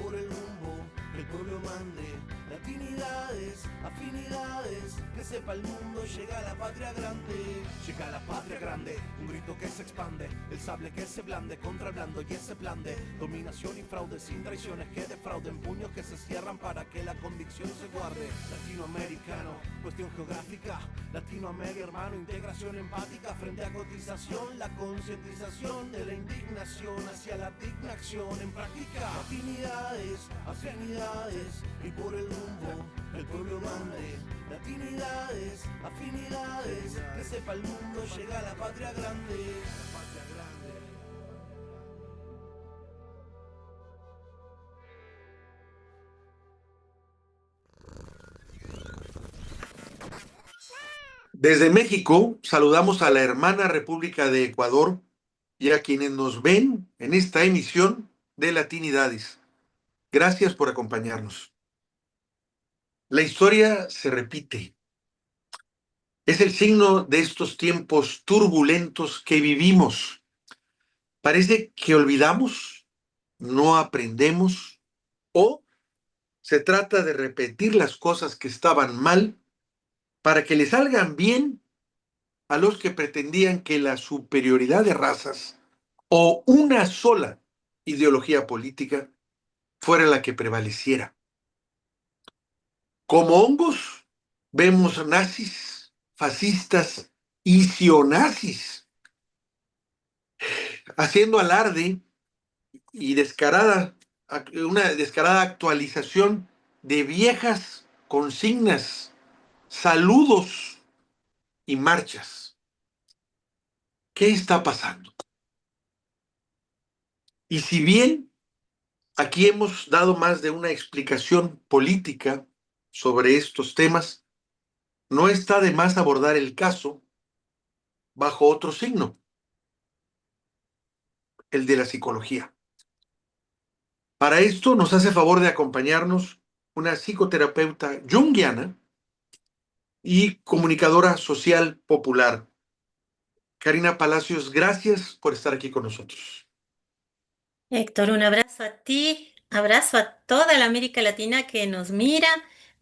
por el rumbo que el pueblo mande. Latinidades, afinidades, que sepa el mundo, llega la patria grande. Llega la patria grande, un grito que se expande, el sable que se blande contra el blando y ese plan de dominación y fraude, sin traiciones que defrauden, puños que se cierran para que la convicción se guarde. Latinoamericano, cuestión geográfica, Latinoamérica hermano, integración empática frente a cotización, la concientización de la indignación hacia la digna acción en práctica. Latinidades, afinidades, y por el rumbo el pueblo mande. Latinidades, afinidades, que sepa el mundo, llega la patria grande. La patria grande. Desde México saludamos a la hermana República de Ecuador y a quienes nos ven en esta emisión de Latinidades. Gracias por acompañarnos. La historia se repite. Es el signo de estos tiempos turbulentos que vivimos. Parece que olvidamos, no aprendemos o se trata de repetir las cosas que estaban mal para que le salgan bien a los que pretendían que la superioridad de razas o una sola ideología política fuera la que prevaleciera. Como hongos, vemos nazis, fascistas y sionazis haciendo alarde y una descarada actualización de viejas consignas, saludos y marchas. ¿Qué está pasando? Y si bien aquí hemos dado más de una explicación política sobre estos temas, no está de más abordar el caso bajo otro signo, el de la psicología. Para esto nos hace favor de acompañarnos una psicoterapeuta junguiana y comunicadora social popular. Karina Palacios, gracias por estar aquí con nosotros. Héctor, un abrazo a ti, abrazo a toda la América Latina que nos mira,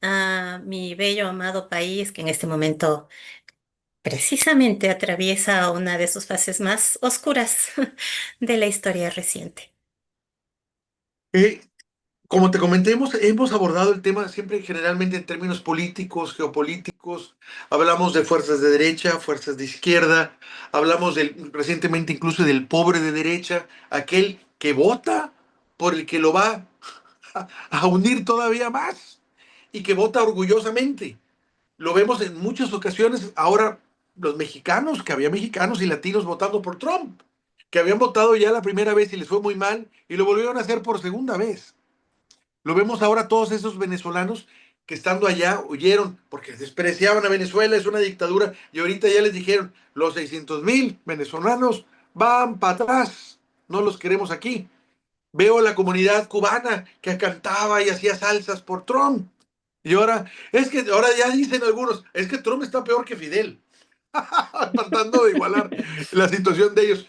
a mi bello amado país que en este momento precisamente atraviesa una de sus fases más oscuras de la historia reciente. Eh, Como te comenté, hemos abordado el tema siempre generalmente en términos políticos, geopolíticos. Hablamos de fuerzas de derecha, fuerzas de izquierda. Hablamos recientemente incluso del pobre de derecha, aquel que vota por el que lo va a hundir todavía más y que vota orgullosamente. Lo vemos en muchas ocasiones ahora los mexicanos, que había mexicanos y latinos votando por Trump, que habían votado ya la primera vez y les fue muy mal y lo volvieron a hacer por segunda vez. Lo vemos ahora todos esos venezolanos que estando allá huyeron porque despreciaban a Venezuela, es una dictadura, y ahorita ya les dijeron, los 600,000 venezolanos van para atrás, no los queremos aquí. Veo a la comunidad cubana que cantaba y hacía salsas por Trump. Y ahora ya dicen algunos, es que Trump está peor que Fidel, tratando de igualar la situación de ellos.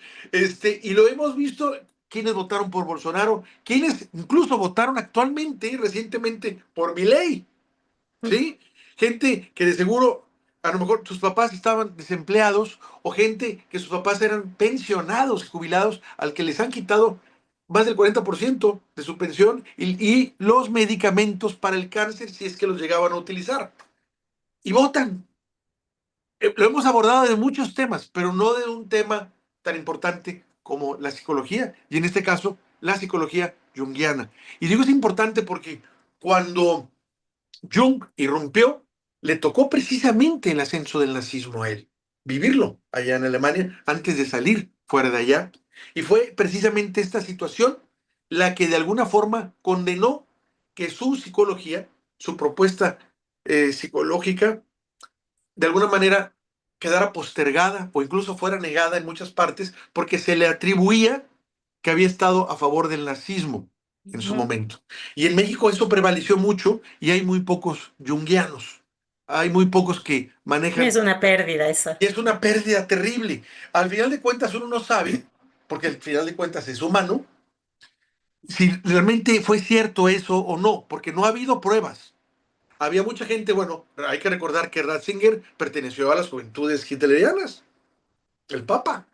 Y lo hemos visto, quienes votaron por Bolsonaro, quienes incluso votaron actualmente, recientemente, por Milei, ¿sí? Gente que de seguro, a lo mejor sus papás estaban desempleados, o gente que sus papás eran pensionados, jubilados, al que les han quitado más del 40% de su pensión y los medicamentos para el cáncer si es que los llegaban a utilizar. Y votan. Lo hemos abordado de muchos temas, pero no de un tema tan importante como la psicología, y en este caso, la psicología junguiana. Y digo es importante porque cuando Jung irrumpió, le tocó precisamente el ascenso del nazismo a él, vivirlo allá en Alemania antes de salir fuera de allá. Y fue precisamente esta situación la que de alguna forma condenó que su psicología, su propuesta psicológica, de alguna manera quedara postergada o incluso fuera negada en muchas partes porque se le atribuía que había estado a favor del nazismo en su Ujú. momento. Y en México eso prevaleció mucho y hay muy pocos junguianos. Hay muy pocos que Es manejan. una pérdida eso. Y es una pérdida terrible. Al final de cuentas uno no sabe, porque al final de cuentas es humano, si realmente fue cierto eso o no, porque no ha habido pruebas. Había mucha gente, bueno, hay que recordar que Ratzinger perteneció a las juventudes hitlerianas, el Papa.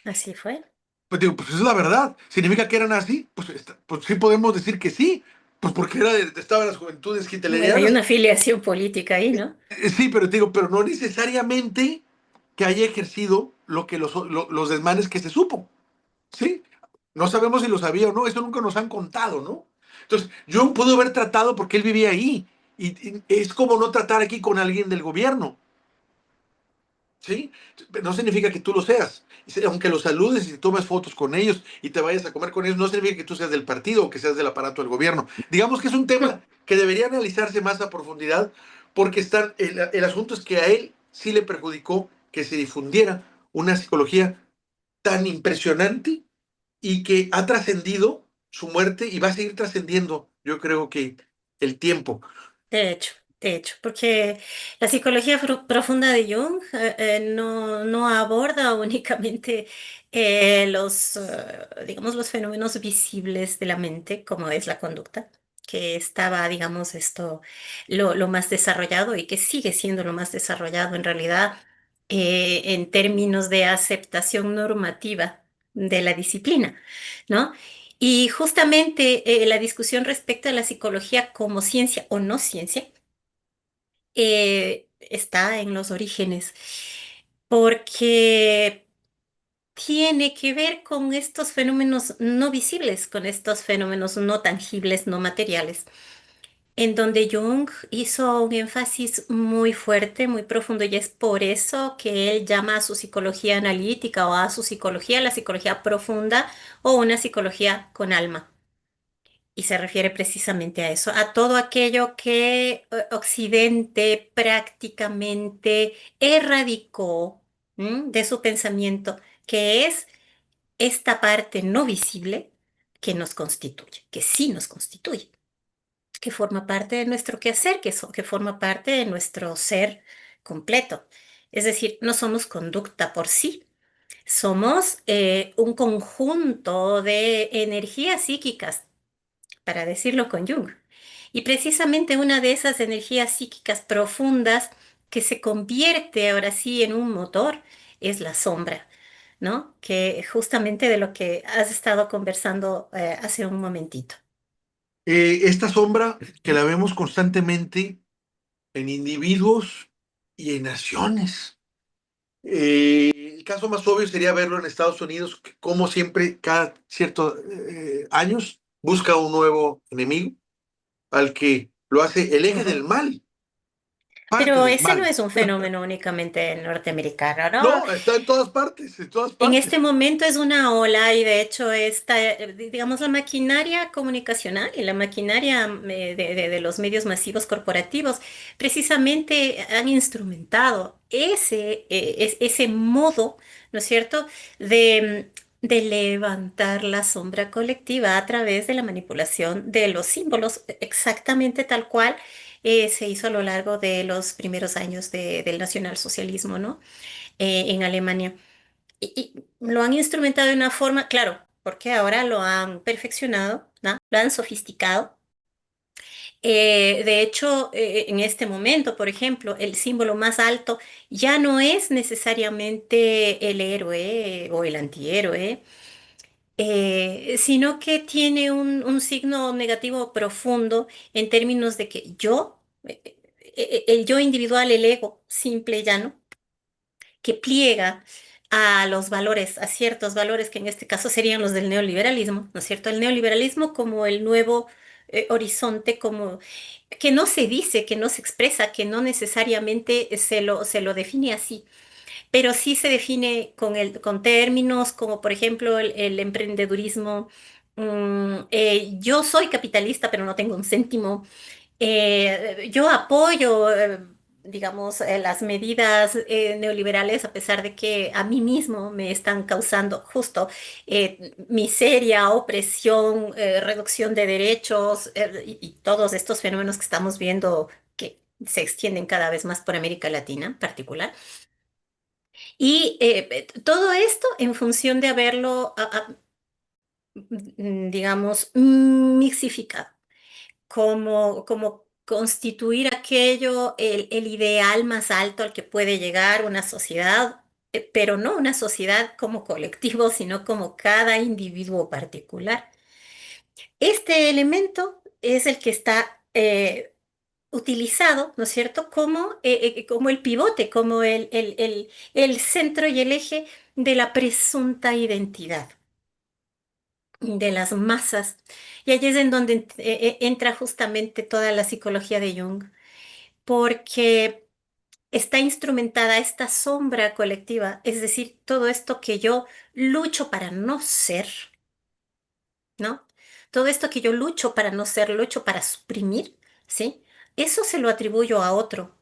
Así fue. Pues digo, pues es la verdad. ¿Significa que eran así? Pues, pues sí podemos decir que sí, pues porque estaba en las juventudes Bueno, hay hitlerianas. una afiliación política ahí, ¿no? Sí, pero te digo, pero no necesariamente que haya ejercido lo que los desmanes que se supo, ¿sí? No sabemos si lo sabía o no, eso nunca nos han contado, ¿no? Entonces, yo pudo haber tratado porque él vivía ahí, y es como no tratar aquí con alguien del gobierno, ¿sí? No significa que tú lo seas. Aunque los saludes y te tomes fotos con ellos y te vayas a comer con ellos, no significa que tú seas del partido o que seas del aparato del gobierno. Digamos que es un tema que debería analizarse más a profundidad porque el asunto es que a él sí le perjudicó que se difundiera una psicología tan impresionante y que ha trascendido su muerte y va a seguir trascendiendo, yo creo que el tiempo. De hecho, porque la psicología profunda de Jung no aborda únicamente digamos, los fenómenos visibles de la mente, como es la conducta, que estaba, digamos, lo más desarrollado y que sigue siendo lo más desarrollado en realidad en términos de aceptación normativa de la disciplina, ¿no? Y justamente la discusión respecto a la psicología como ciencia o no ciencia está en los orígenes, porque tiene que ver con estos fenómenos no visibles, con estos fenómenos no tangibles, no materiales, en donde Jung hizo un énfasis muy fuerte, muy profundo, y es por eso que él llama a su psicología analítica o a su psicología la psicología profunda o una psicología con alma. Y se refiere precisamente a eso, a todo aquello que Occidente prácticamente erradicó, de su pensamiento, que es esta parte no visible que nos constituye, que sí nos constituye, que forma parte de nuestro quehacer, que forma parte de nuestro ser completo. Es decir, no somos conducta por sí, somos un conjunto de energías psíquicas, para decirlo con Jung. Y precisamente una de esas energías psíquicas profundas que se convierte ahora sí en un motor es la sombra, ¿no? Que justamente de lo que has estado conversando hace un momentito. Esta sombra que la vemos constantemente en individuos y en naciones. El caso más obvio sería verlo en Estados Unidos, que como siempre, cada ciertos años, busca un nuevo enemigo al que lo hace el eje del Ujú. mal, parte Pero del ese no mal. es un fenómeno únicamente norteamericano, ¿no? No, está en todas partes, en todas En partes. este momento es una ola y de hecho digamos, la maquinaria comunicacional y la maquinaria de los medios masivos corporativos precisamente han instrumentado ese modo, ¿no es cierto?, de levantar la sombra colectiva a través de la manipulación de los símbolos, exactamente tal cual se hizo a lo largo de los primeros años del nacionalsocialismo, ¿no? En Alemania. Y lo han instrumentado de una forma, claro, porque ahora lo han perfeccionado, ¿no? Lo han sofisticado. De hecho, en este momento, por ejemplo, el símbolo más alto ya no es necesariamente el héroe o el antihéroe, sino que tiene un signo negativo profundo en términos de que el yo individual, el ego simple y llano, que pliega a los valores, a ciertos valores que en este caso serían los del neoliberalismo, ¿no es cierto? El neoliberalismo como el nuevo horizonte, como que no se dice, que no se expresa, que no necesariamente se lo define así, pero sí se define con términos como por ejemplo el emprendedurismo. Yo soy capitalista, pero no tengo un céntimo. Yo apoyo, digamos, las medidas neoliberales a pesar de que a mí mismo me están causando justo miseria, opresión, reducción de derechos y todos estos fenómenos que estamos viendo que se extienden cada vez más por América Latina en particular. Y todo esto en función de haberlo digamos, mixificado, como constituir aquello, el ideal más alto al que puede llegar una sociedad, pero no una sociedad como colectivo, sino como cada individuo particular. Este elemento es el que está utilizado, ¿no es cierto?, como el pivote, como el centro y el eje de la presunta identidad de las masas. Y allí es en donde entra justamente toda la psicología de Jung, porque está instrumentada esta sombra colectiva, es decir, todo esto que yo lucho para no ser, ¿no? Todo esto que yo lucho para no ser, lucho para suprimir, ¿sí? Eso se lo atribuyo a otro.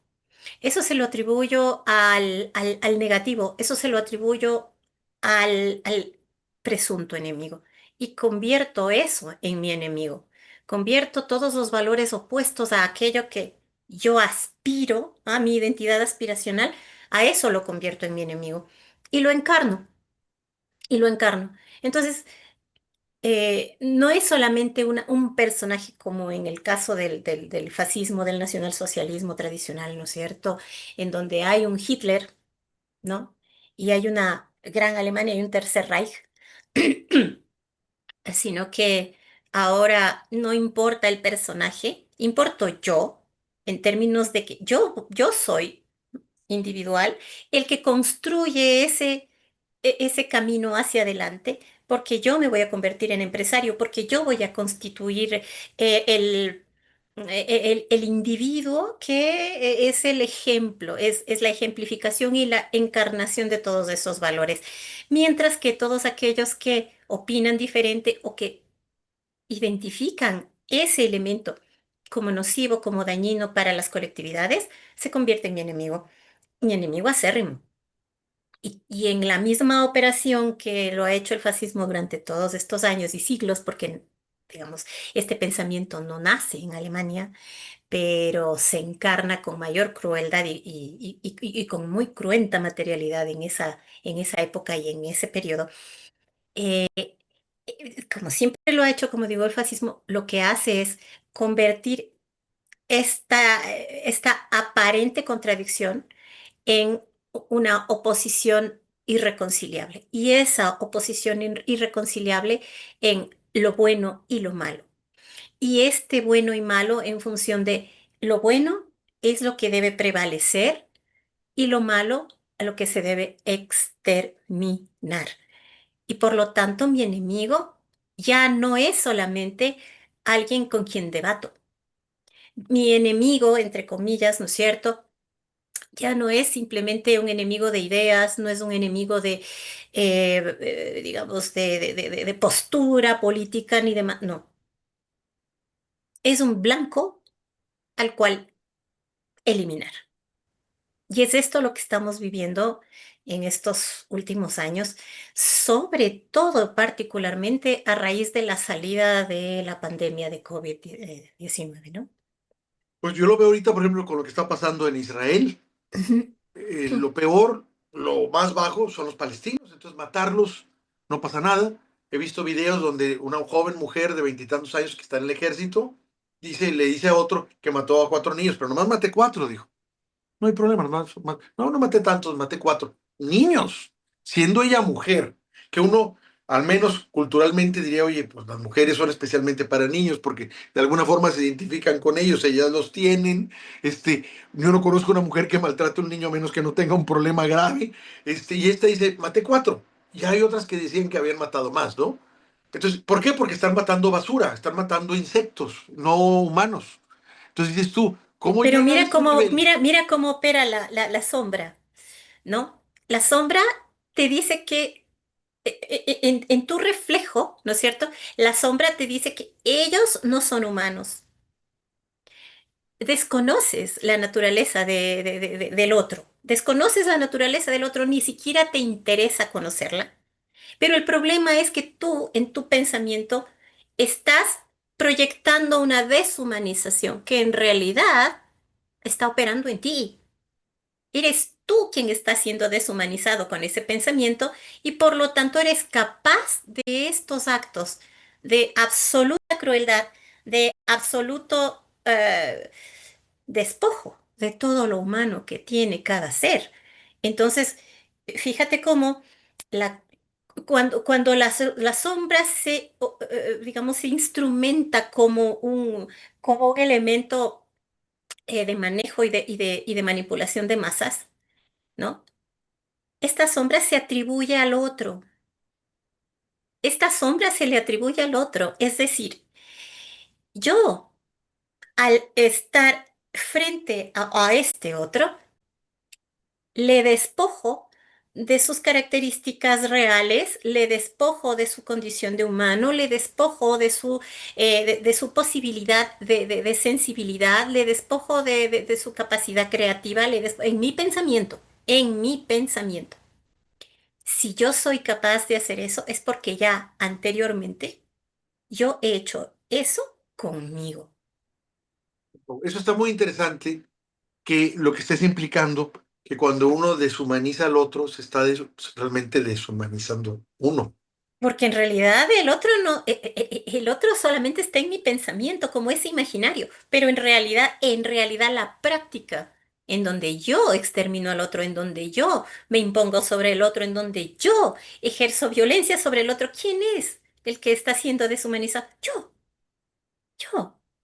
Eso se lo atribuyo al negativo, eso se lo atribuyo al presunto enemigo y convierto eso en mi enemigo. Convierto todos los valores opuestos a aquello que yo aspiro, a mi identidad aspiracional, a eso lo convierto en mi enemigo y lo encarno, y lo encarno. Entonces, no es solamente un personaje como en el caso del fascismo, del nacionalsocialismo tradicional, ¿no es cierto? En donde hay un Hitler, ¿no? Y hay una gran Alemania y un tercer Reich, sino que ahora no importa el personaje, importo yo, en términos de que yo soy individual, el que construye ese camino hacia adelante, porque yo me voy a convertir en empresario, porque yo voy a constituir el individuo que es el ejemplo, es la ejemplificación y la encarnación de todos esos valores. Mientras que todos aquellos que opinan diferente o que identifican ese elemento como nocivo, como dañino para las colectividades, se convierte en mi enemigo acérrimo. Y en la misma operación que lo ha hecho el fascismo durante todos estos años y siglos, porque, digamos, este pensamiento no nace en Alemania, pero se encarna con mayor crueldad y con muy cruenta materialidad en esa época y en ese periodo. Como siempre lo ha hecho, como digo, el fascismo, lo que hace es convertir esta aparente contradicción en una oposición irreconciliable. Y esa oposición irreconciliable en lo bueno y lo malo. Y este bueno y malo en función de lo bueno es lo que debe prevalecer y lo malo a lo que se debe exterminar. Y por lo tanto, mi enemigo ya no es solamente alguien con quien debato. Mi enemigo, entre comillas, ¿no es cierto? Ya no es simplemente un enemigo de ideas, no es un enemigo digamos, de postura política ni demás. No, es un blanco al cual eliminar. Y es esto lo que estamos viviendo en estos últimos años, sobre todo particularmente a raíz de la salida de la pandemia de COVID-19, ¿no? Pues yo lo veo ahorita, por ejemplo, con lo que está pasando en Israel. Ujú. Lo peor, lo más bajo son los palestinos, entonces matarlos no pasa nada. He visto videos donde una joven mujer de veintitantos años que está en el ejército le dice a otro que mató a cuatro niños, pero nomás maté cuatro, dijo. No hay problema, no maté tantos, maté cuatro. Niños, siendo ella mujer, que uno al menos culturalmente diría, oye, pues las mujeres son especialmente para niños porque de alguna forma se identifican con ellos, ellas los tienen. Yo no conozco una mujer que maltrate a un niño a menos que no tenga un problema grave. Y esta dice, maté cuatro. Y hay otras que decían que habían matado más, ¿no? Entonces, ¿por qué? Porque están matando basura, están matando insectos, no humanos. Entonces dices tú, ¿cómo Pero llega a ese nivel? mira cómo opera la sombra, ¿no? La sombra te dice que en tu reflejo, ¿no es cierto? La sombra te dice que ellos no son humanos. Desconoces la naturaleza del otro. Desconoces la naturaleza del otro, ni siquiera te interesa conocerla. Pero el problema es que tú, en tu pensamiento, estás proyectando una deshumanización que en realidad está operando en ti. Eres tú quien estás siendo deshumanizado con ese pensamiento y por lo tanto eres capaz de estos actos de absoluta crueldad, de absoluto despojo de todo lo humano que tiene cada ser. Entonces, fíjate cómo la, cuando la sombra digamos, se instrumenta como un elemento de manejo y de manipulación de masas, ¿no? Esta sombra se atribuye al otro. Esta sombra se le atribuye al otro. Es decir, yo, al estar frente a este otro, le despojo de sus características reales, le despojo de su condición de humano, le despojo de su posibilidad de sensibilidad, le despojo de su capacidad creativa, en mi pensamiento. Si yo soy capaz de hacer eso, es porque ya anteriormente yo he hecho eso conmigo. Eso está muy interesante, que lo que estés implicando, que cuando uno deshumaniza al otro, se está realmente deshumanizando uno. Porque en realidad el otro no, el otro solamente está en mi pensamiento, como ese imaginario, pero en realidad la práctica, en donde yo extermino al otro, en donde yo me impongo sobre el otro, en donde yo ejerzo violencia sobre el otro, ¿quién es el que está siendo deshumanizado? Yo,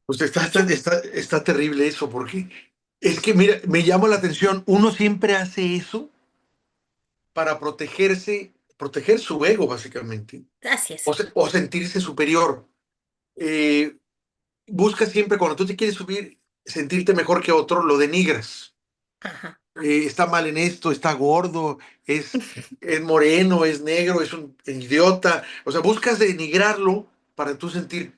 Pues está, está, yo. está, está terrible eso, porque es que, mira, me llama la atención, uno siempre hace eso para protegerse, proteger su ego, básicamente, Así es. o sentirse superior. Eh, Busca siempre, cuando tú te quieres subir, sentirte mejor que otro, lo denigras. Ajá. Está mal en esto, está gordo, es moreno, es negro, es un idiota. O sea, buscas denigrarlo para tú sentirte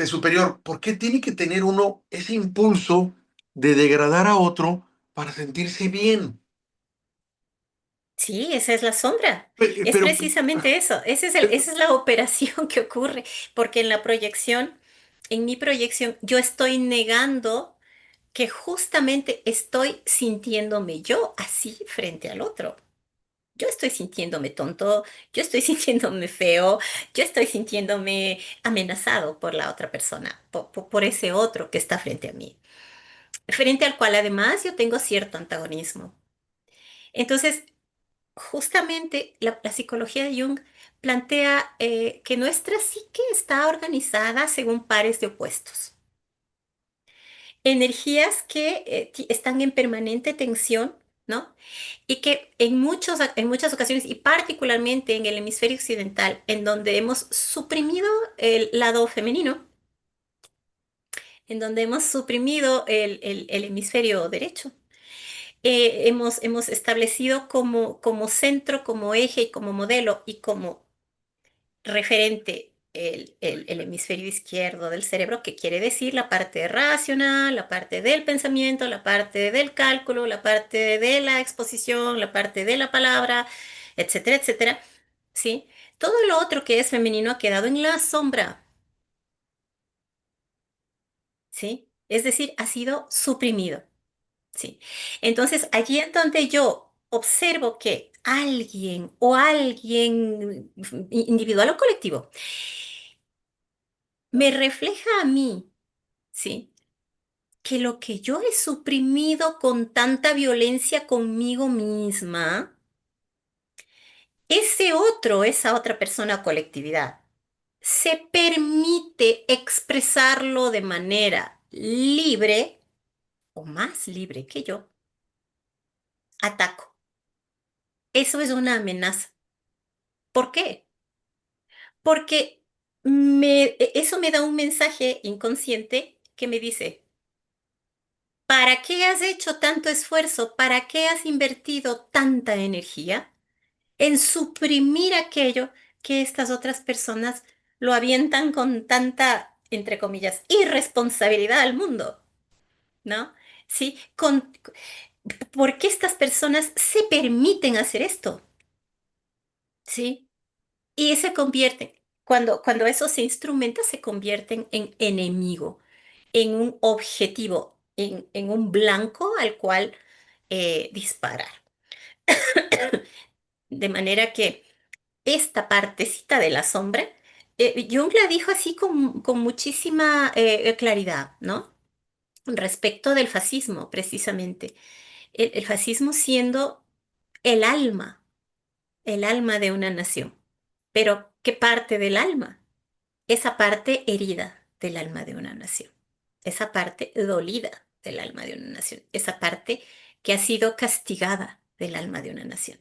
superior. ¿Por qué tiene que tener uno ese impulso de degradar a otro para sentirse bien? Sí, esa es la sombra. Pe- Es Pero, precisamente eso. Esa es la operación que ocurre, porque en mi proyección, yo estoy negando que justamente estoy sintiéndome yo así frente al otro. Yo estoy sintiéndome tonto, yo estoy sintiéndome feo, yo estoy sintiéndome amenazado por la otra persona, por ese otro que está frente a mí, frente al cual además yo tengo cierto antagonismo. Entonces, justamente la psicología de Jung plantea que nuestra psique está organizada según pares de opuestos. Energías que están en permanente tensión, ¿no? Y que en muchas ocasiones, y particularmente en el hemisferio occidental, en donde hemos suprimido el lado femenino, en donde hemos suprimido el hemisferio derecho, hemos establecido como centro, como eje y como modelo y como referente el hemisferio izquierdo del cerebro, que quiere decir la parte racional, la parte del pensamiento, la parte del cálculo, la parte de la exposición, la parte de la palabra, etcétera, etcétera. ¿Sí? Todo lo otro que es femenino ha quedado en la sombra, ¿sí? Es decir, ha sido suprimido, ¿sí? Entonces, allí en donde yo observo que alguien individual o colectivo me refleja a mí, ¿sí? Que lo que yo he suprimido con tanta violencia conmigo misma, esa otra persona o colectividad, se permite expresarlo de manera libre o más libre que yo, ataco. Eso es una amenaza. ¿Por qué? Porque eso me da un mensaje inconsciente que me dice, ¿para qué has hecho tanto esfuerzo? ¿Para qué has invertido tanta energía en suprimir aquello que estas otras personas lo avientan con tanta, entre comillas, irresponsabilidad al mundo? ¿No? Sí, ¿por qué estas personas se permiten hacer esto? ¿Sí? Y se convierten, cuando eso se instrumenta, se convierten en enemigo, en un objetivo, en un blanco al cual disparar. De manera que esta partecita de la sombra, Jung la dijo así con muchísima claridad, ¿no? Respecto del fascismo, precisamente. El fascismo siendo el el alma de una nación. Pero, ¿qué parte del alma? Esa parte herida del alma de una nación. Esa parte dolida del alma de una nación. Esa parte que ha sido castigada del alma de una nación.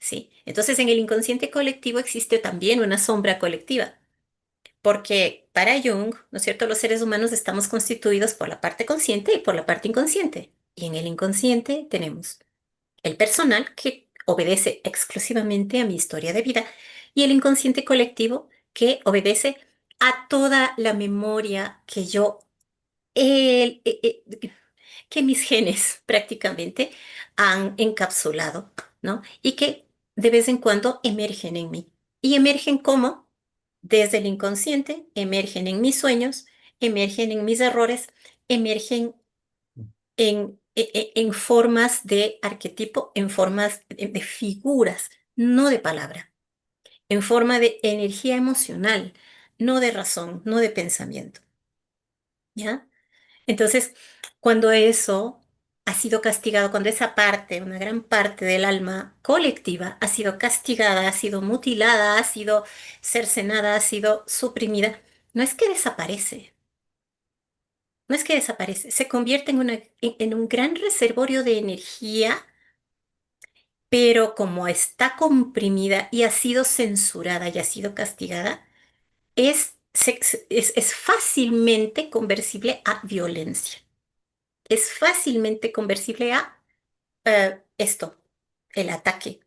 ¿Sí? Entonces, en el inconsciente colectivo existe también una sombra colectiva, porque para Jung, ¿no es cierto?, los seres humanos estamos constituidos por la parte consciente y por la parte inconsciente. Y en el inconsciente tenemos el personal, que obedece exclusivamente a mi historia de vida, y el inconsciente colectivo, que obedece a toda la memoria que el- eh, eh, que mis genes prácticamente han encapsulado, ¿no? Y que de vez en cuando emergen en mí. ¿Y emergen cómo? Desde el inconsciente, emergen en mis sueños, emergen en mis errores, emergen en formas de arquetipo, en formas de figuras, no de palabra, en forma de energía emocional, no de razón, no de pensamiento, ¿ya? Entonces, cuando eso ha sido castigado, cuando esa parte, una gran parte del alma colectiva ha sido castigada, ha sido mutilada, ha sido cercenada, ha sido suprimida, no es que desaparece, no es que desaparece, se convierte en un gran reservorio de energía, pero como está comprimida y ha sido censurada y ha sido castigada, es fácilmente conversible a violencia. Es fácilmente conversible a esto, el ataque,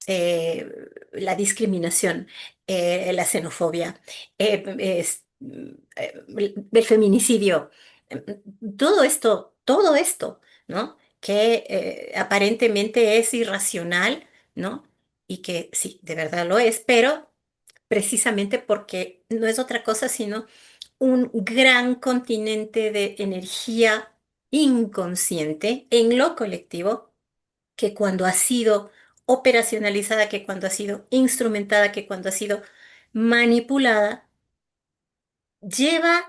eh, la discriminación, la xenofobia, el feminicidio, todo esto, ¿no? Que aparentemente es irracional, ¿no? Y que sí, de verdad lo es, pero precisamente porque no es otra cosa sino un gran continente de energía inconsciente en lo colectivo, que cuando ha sido operacionalizada, que cuando ha sido instrumentada, que cuando ha sido manipulada, lleva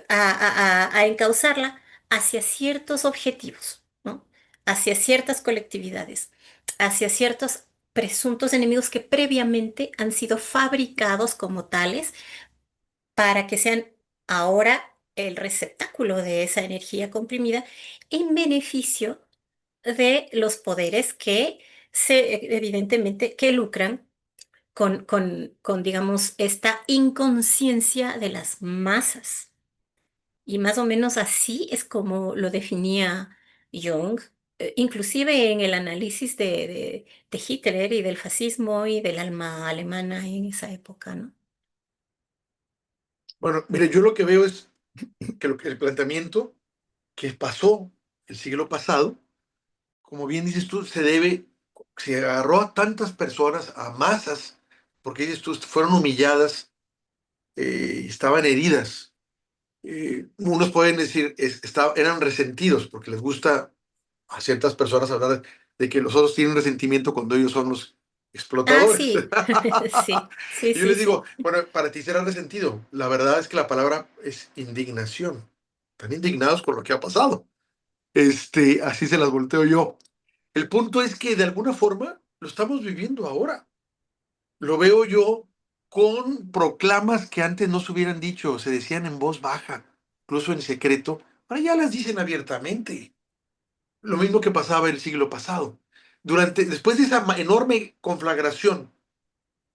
a encauzarla hacia ciertos objetivos, ¿no? Hacia ciertas colectividades, hacia ciertos presuntos enemigos que previamente han sido fabricados como tales para que sean ahora el receptáculo de esa energía comprimida en beneficio de los poderes que evidentemente, que lucran digamos, esta inconsciencia de las masas. Y más o menos así es como lo definía Jung, inclusive en el análisis de Hitler y del fascismo y del alma alemana en esa época, ¿no? Bueno, mire, yo lo que veo es que el planteamiento que pasó el siglo pasado, como bien dices tú, se agarró a tantas personas, a masas, porque dices tú, fueron humilladas, estaban heridas. Unos pueden decir, eran resentidos, porque les gusta a ciertas personas hablar de que los otros tienen resentimiento cuando ellos son los Ah, explotadores. sí, sí, sí, Y yo sí, les sí. digo, bueno, para ti será resentido. La verdad es que la palabra es indignación. Están indignados con lo que ha pasado. Así se las volteo yo. El punto es que de alguna forma lo estamos viviendo ahora. Lo veo yo con proclamas que antes no se hubieran dicho, se decían en voz baja, incluso en secreto. Ahora ya las dicen abiertamente. Lo mismo que pasaba el siglo pasado. Después de esa enorme conflagración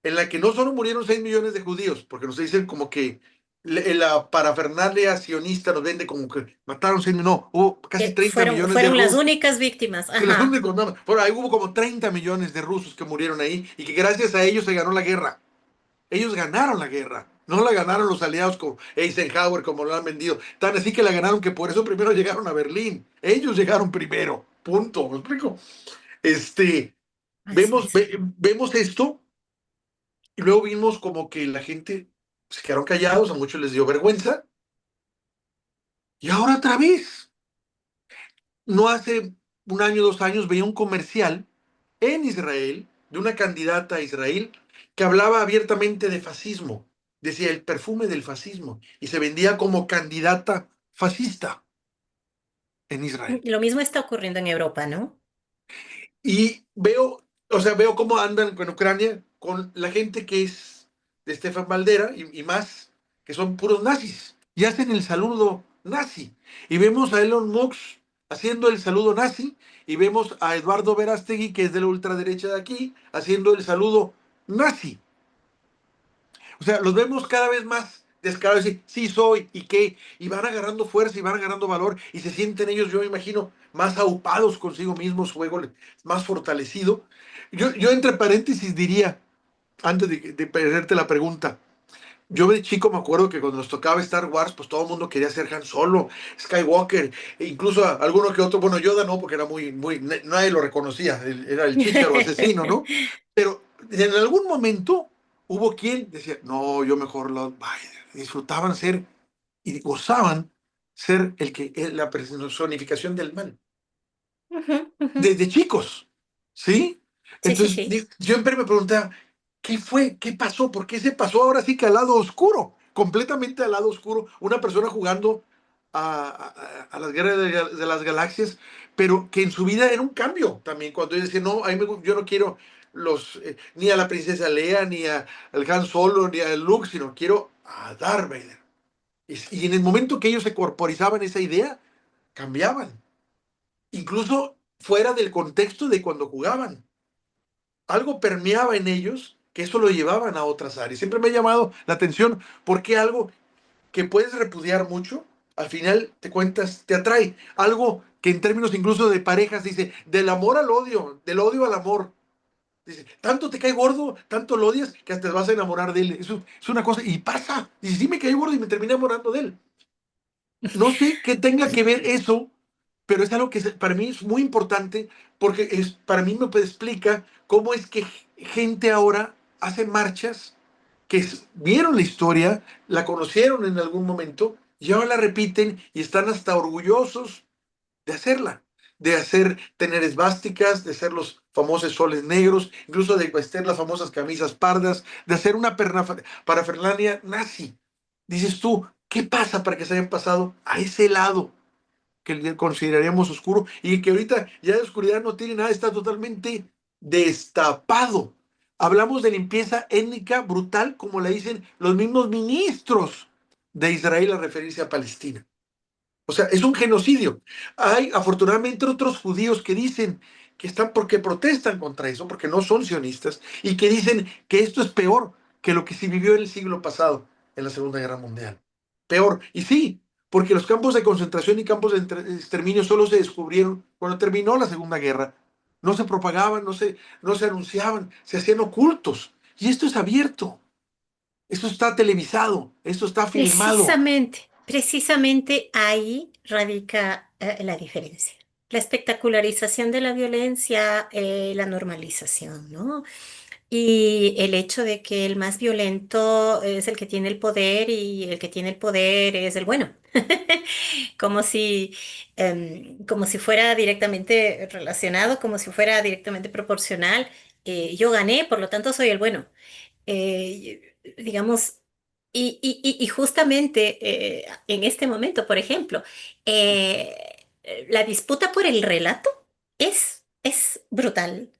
en la que no solo murieron 6 millones de judíos, porque nos dicen como que la parafernalia sionista nos vende como que mataron 6 millones, no, hubo casi 30 millones de Fueron las rusos. únicas víctimas, Que los ajá. únicos, no, bueno, ahí hubo como 30 millones de rusos que murieron ahí y que gracias a ellos se ganó la guerra. Ellos ganaron la guerra. No la ganaron los aliados como Eisenhower, como lo han vendido. Tan así que la ganaron que por eso primero llegaron a Berlín. Ellos llegaron primero. Punto. ¿Me explico? Este, Así es. vemos esto y luego vimos como que la gente se quedaron callados, a muchos les dio vergüenza. Y ahora otra vez. No hace un año, 2 años, veía un comercial en Israel de una candidata a Israel que hablaba abiertamente de fascismo. Decía el perfume del fascismo y se vendía como candidata fascista en Israel. Lo mismo está ocurriendo en Europa, ¿no? Y veo, o sea, veo cómo andan con Ucrania con la gente que es de Stefan Baldera y más, que son puros nazis. Y hacen el saludo nazi. Y vemos a Elon Musk haciendo el saludo nazi. Y vemos a Eduardo Verástegui, que es de la ultraderecha de aquí, haciendo el saludo nazi. O sea, los vemos cada vez más descarados y decir, sí soy, ¿y qué? Y van agarrando fuerza y van agarrando valor y se sienten ellos, yo me imagino, más aupados consigo mismos, su ego más fortalecido. Yo entre paréntesis diría, antes de perderte la pregunta, yo de chico me acuerdo que cuando nos tocaba Star Wars, pues todo el mundo quería ser Han Solo, Skywalker, e incluso alguno que otro, bueno, Yoda no, porque era nadie lo reconocía, era el chícharo asesino, ¿no? Pero en algún momento hubo quien decía, no, yo mejor Lord Vader. Disfrutaban ser y gozaban ser la personificación del mal Ujú, ujú. desde chicos, ¿sí? Sí, sí, Entonces, sí. yo siempre me preguntaba, ¿qué fue? ¿Qué pasó? ¿Por qué se pasó ahora sí que al lado oscuro? Completamente al lado oscuro. Una persona jugando a las guerras de las galaxias, pero que en su vida era un cambio también. Cuando ella decía, no, yo no quiero ni a la princesa Leia, al Han Solo, ni a Luke, sino quiero a Darth Vader. Y en el momento que ellos se corporizaban esa idea, cambiaban incluso fuera del contexto de cuando jugaban. Algo permeaba en ellos que eso lo llevaban a otras áreas. Siempre me ha llamado la atención porque algo que puedes repudiar mucho, al final te cuentas, te atrae. Algo que en términos incluso de parejas dice, del amor al odio, del odio al amor. Dice, tanto te cae gordo, tanto lo odias, que hasta te vas a enamorar de él. Eso es una cosa, y pasa. Dice, sí me cae gordo y me terminé enamorando de él. No sé qué tenga que ver eso, pero es algo que para mí es muy importante porque para mí me explica cómo es que gente ahora hace marchas que vieron la historia, la conocieron en algún momento y ahora la repiten y están hasta orgullosos de hacerla, de tener esvásticas, de hacer los famosos soles negros, incluso de vestir las famosas camisas pardas, de hacer una parafernalia nazi. Dices tú, ¿qué pasa para que se hayan pasado a ese lado que consideraríamos oscuro y que ahorita ya de oscuridad no tiene nada, está totalmente destapado? Hablamos de limpieza étnica brutal, como le dicen los mismos ministros de Israel a referirse a Palestina. O sea, es un genocidio. Hay afortunadamente otros judíos que dicen que están porque protestan contra eso, porque no son sionistas, y que dicen que esto es peor que lo que se vivió en el siglo pasado, en la Segunda Guerra Mundial. Peor. Y sí, porque los campos de concentración y campos de exterminio solo se descubrieron cuando terminó la Segunda Guerra. No se propagaban, no se anunciaban, se hacían ocultos. Y esto es abierto, esto está televisado, esto está filmado. Precisamente ahí radica la diferencia. La espectacularización de la violencia, la normalización, ¿no? Y el hecho de que el más violento es el que tiene el poder y el que tiene el poder es el bueno. Como si, como si fuera directamente relacionado, como si fuera directamente proporcional. Yo gané, por lo tanto soy el bueno. Digamos, y justamente en este momento, por ejemplo, la disputa por el relato es brutal.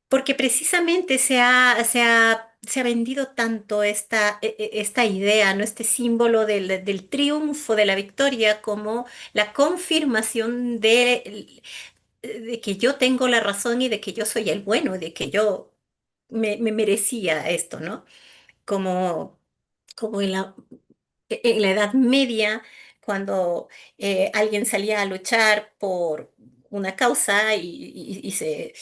Porque precisamente se ha vendido tanto esta idea, ¿no? Este símbolo del triunfo, de la victoria, como la confirmación de que yo tengo la razón y de que yo soy el bueno, de que yo me merecía esto, ¿no? Como, como en la Edad Media, cuando alguien salía a luchar por una causa y se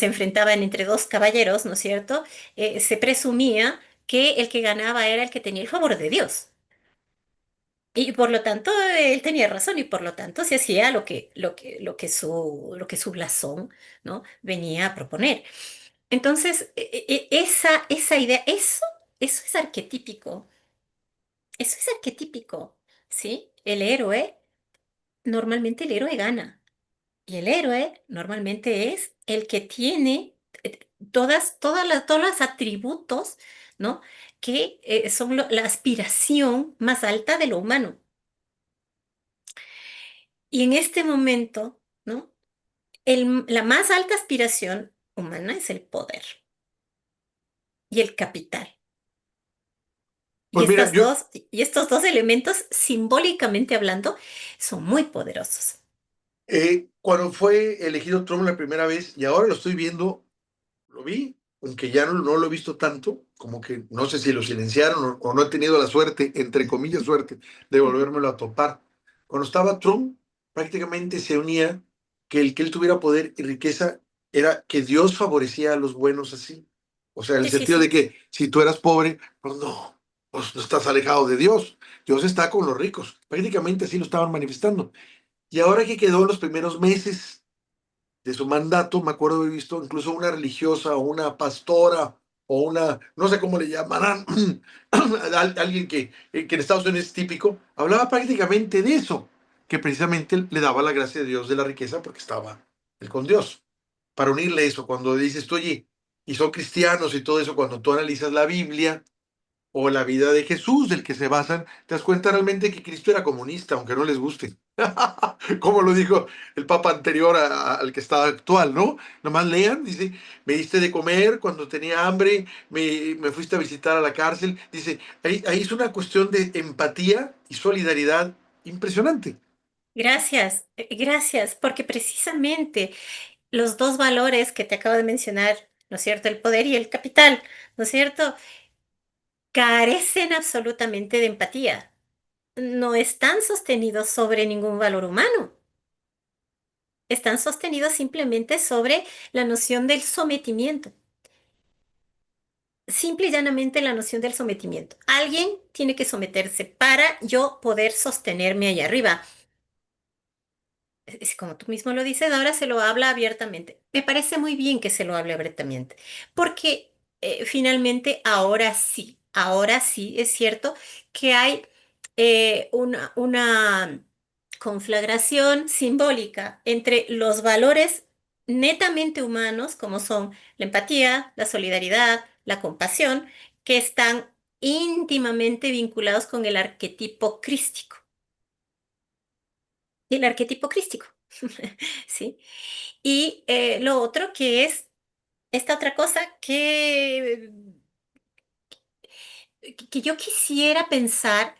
enfrentaban entre dos caballeros, ¿no es cierto? Se presumía que el que ganaba era el que tenía el favor de Dios. Y por lo tanto, él tenía razón y por lo tanto se hacía lo que su blasón, ¿no? venía a proponer. Entonces, esa idea, eso es arquetípico. Eso es arquetípico, ¿sí? Normalmente el héroe gana. Y el héroe normalmente es el que tiene todos los atributos, ¿no? Que son la aspiración más alta de lo humano. Y en este momento, ¿no? La más alta aspiración humana es el poder y el capital. Pues mira, Y estos dos elementos, simbólicamente hablando, son muy poderosos. cuando fue elegido Trump la primera vez, y ahora lo estoy viendo, lo vi, aunque ya no lo he visto tanto, como que no sé si lo silenciaron o no he tenido la suerte, entre comillas suerte, de volvérmelo a topar. Cuando estaba Trump, prácticamente se unía que el que él tuviera poder y riqueza era que Dios favorecía a los buenos así. O sea, en el Sí, sí, sentido de sí. que si tú eras pobre, pues no estás alejado de Dios. Dios está con los ricos. Prácticamente así lo estaban manifestando. Y ahora que quedó en los primeros meses de su mandato, me acuerdo haber visto incluso una religiosa o una pastora o una, no sé cómo le llamarán, alguien que en Estados Unidos es típico, hablaba prácticamente de eso, que precisamente le daba la gracia de Dios de la riqueza porque estaba él con Dios. Para unirle eso, cuando dices, tú, oye, y son cristianos y todo eso, cuando tú analizas la Biblia, o la vida de Jesús, del que se basan, te das cuenta realmente que Cristo era comunista, aunque no les guste. Como lo dijo el papa anterior al que está actual, ¿no? Nomás lean, dice, me diste de comer cuando tenía hambre, me fuiste a visitar a la cárcel. Dice, ahí es una cuestión de empatía y solidaridad impresionante. Gracias, gracias, porque precisamente los dos valores que te acabo de mencionar, ¿no es cierto? El poder y el capital, ¿no es cierto? Carecen absolutamente de empatía. No están sostenidos sobre ningún valor humano. Están sostenidos simplemente sobre la noción del sometimiento. Simple y llanamente la noción del sometimiento. Alguien tiene que someterse para yo poder sostenerme allá arriba. Como tú mismo lo dices, ahora se lo habla abiertamente. Me parece muy bien que se lo hable abiertamente, porque finalmente ahora sí es cierto que hay una conflagración simbólica entre los valores netamente humanos, como son la empatía, la solidaridad, la compasión, que están íntimamente vinculados con el arquetipo crístico. Y el arquetipo crístico. ¿Sí? Y lo otro que es esta otra cosa que yo quisiera pensar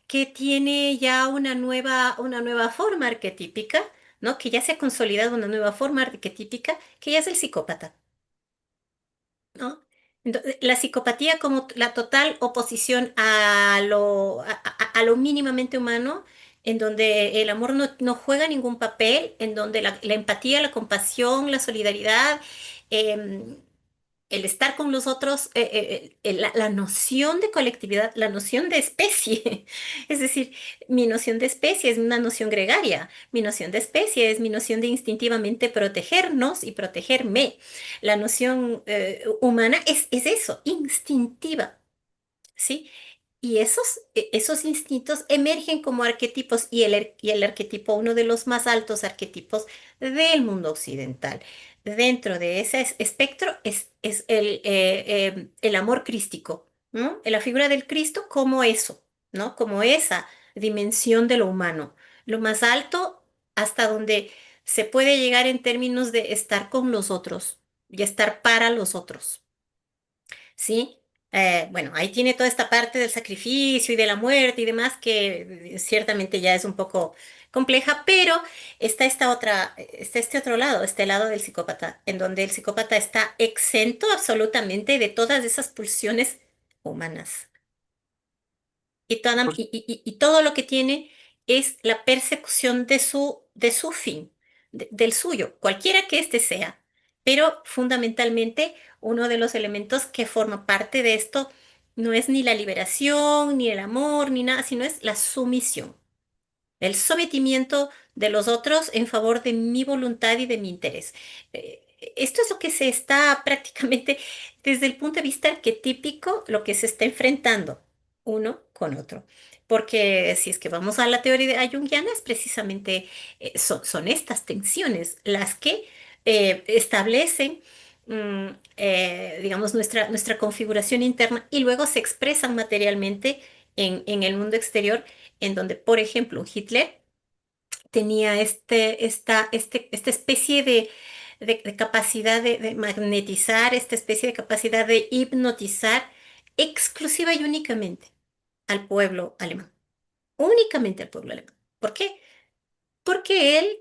que tiene ya una nueva forma arquetípica, ¿no? Que ya se ha consolidado una nueva forma arquetípica, que ya es el psicópata, ¿no? Entonces, la psicopatía como la total oposición a lo mínimamente humano, en donde el amor no juega ningún papel, en donde la empatía, la compasión, la solidaridad, em, el estar con los otros, la noción de colectividad, la noción de especie. Es decir, mi noción de especie es una noción gregaria, mi noción de especie es mi noción de instintivamente protegernos y protegerme. La noción humana es eso, instintiva, ¿sí? Y esos instintos emergen como arquetipos y el arquetipo, uno de los más altos arquetipos del mundo occidental. Dentro de ese espectro es el amor crístico, ¿no? La figura del Cristo como eso, ¿no? Como esa dimensión de lo humano. Lo más alto hasta donde se puede llegar en términos de estar con los otros y estar para los otros. ¿Sí? Bueno, ahí tiene toda esta parte del sacrificio y de la muerte y demás que ciertamente ya es un poco compleja, pero está este otro lado, este lado del psicópata, en donde el psicópata está exento absolutamente de todas esas pulsiones humanas. Pues, Y todo lo que tiene es la persecución de su fin, del suyo, cualquiera que éste sea. Pero fundamentalmente uno de los elementos que forma parte de esto no es ni la liberación, ni el amor, ni nada, sino es la sumisión, el sometimiento de los otros en favor de mi voluntad y de mi interés. Esto es lo que se está prácticamente desde el punto de vista arquetípico, lo que se está enfrentando uno con otro. Porque si es que vamos a la teoría junguiana, es precisamente son estas tensiones las que establecen, digamos, nuestra configuración interna y luego se expresan materialmente en el mundo exterior, en donde, por ejemplo, Hitler tenía esta especie de capacidad de magnetizar, esta especie de capacidad de hipnotizar exclusiva y únicamente al pueblo alemán, únicamente al pueblo alemán. ¿Por qué? Porque él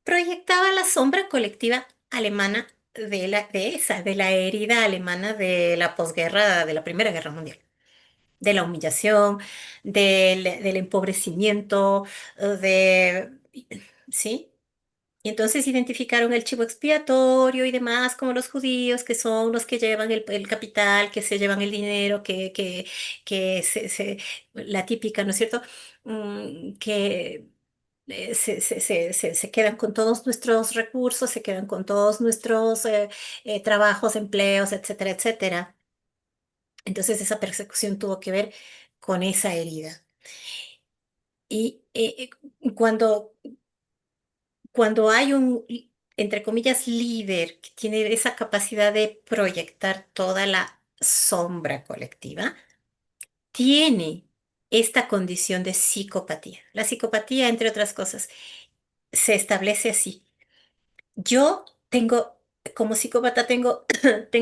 proyectaba la sombra colectiva alemana de la herida alemana de la posguerra, de la Primera Guerra Mundial, de la humillación, del empobrecimiento, ¿sí? Y entonces identificaron el chivo expiatorio y demás, como los judíos, que son los que llevan el capital, que se llevan el dinero, que la típica, ¿no es cierto? Que se quedan con todos nuestros recursos, se quedan con todos nuestros trabajos, empleos, etcétera, etcétera. Entonces esa persecución tuvo que ver con esa herida. Y cuando cuando hay un, entre comillas, líder que tiene esa capacidad de proyectar toda la sombra colectiva, tiene esta condición de psicopatía. La psicopatía, entre otras cosas, se establece así. Yo tengo, como psicópata, tengo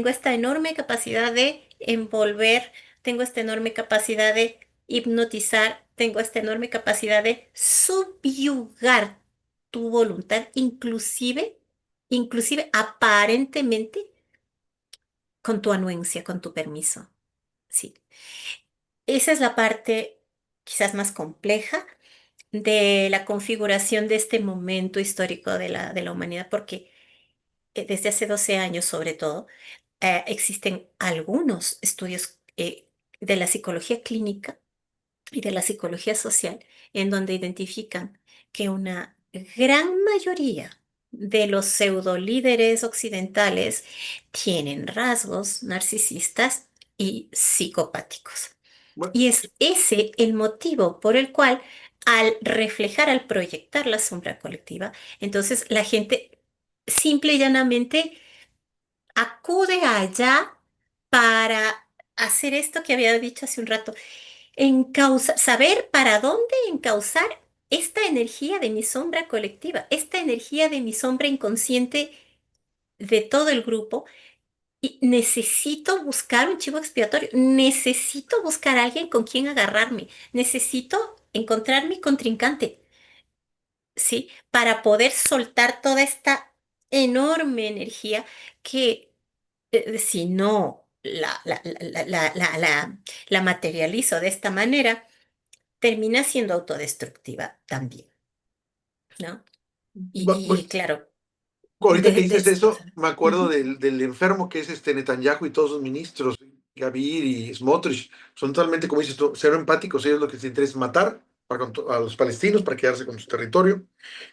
esta enorme capacidad de envolver, tengo esta enorme capacidad de hipnotizar, tengo esta enorme capacidad de subyugar tu voluntad, inclusive aparentemente con tu anuencia, con tu permiso. Sí. Esa es la parte quizás más compleja de la configuración de este momento histórico de la humanidad, porque desde hace 12 años sobre todo, existen algunos estudios de la psicología clínica y de la psicología social en donde identifican que una gran mayoría de los pseudolíderes occidentales tienen rasgos narcisistas y psicopáticos. Bueno, Y es ese el motivo por el cual al reflejar, al proyectar la sombra colectiva, entonces la gente simple y llanamente acude allá para hacer esto que había dicho hace un rato, saber para dónde encauzar esta energía de mi sombra colectiva, esta energía de mi sombra inconsciente de todo el grupo. Y necesito buscar un chivo expiatorio, necesito buscar a alguien con quien agarrarme, necesito encontrar mi contrincante, ¿sí? Para poder soltar toda esta enorme energía que si no la materializo de esta manera, termina siendo autodestructiva también, ¿no? Y claro, ahorita que dices sí, eso, me acuerdo ujú. del enfermo que es Netanyahu y todos sus ministros, Gavir y Smotrich, son totalmente, como dices tú, cero empáticos. Ellos lo que les interesa es matar a los palestinos para quedarse con su territorio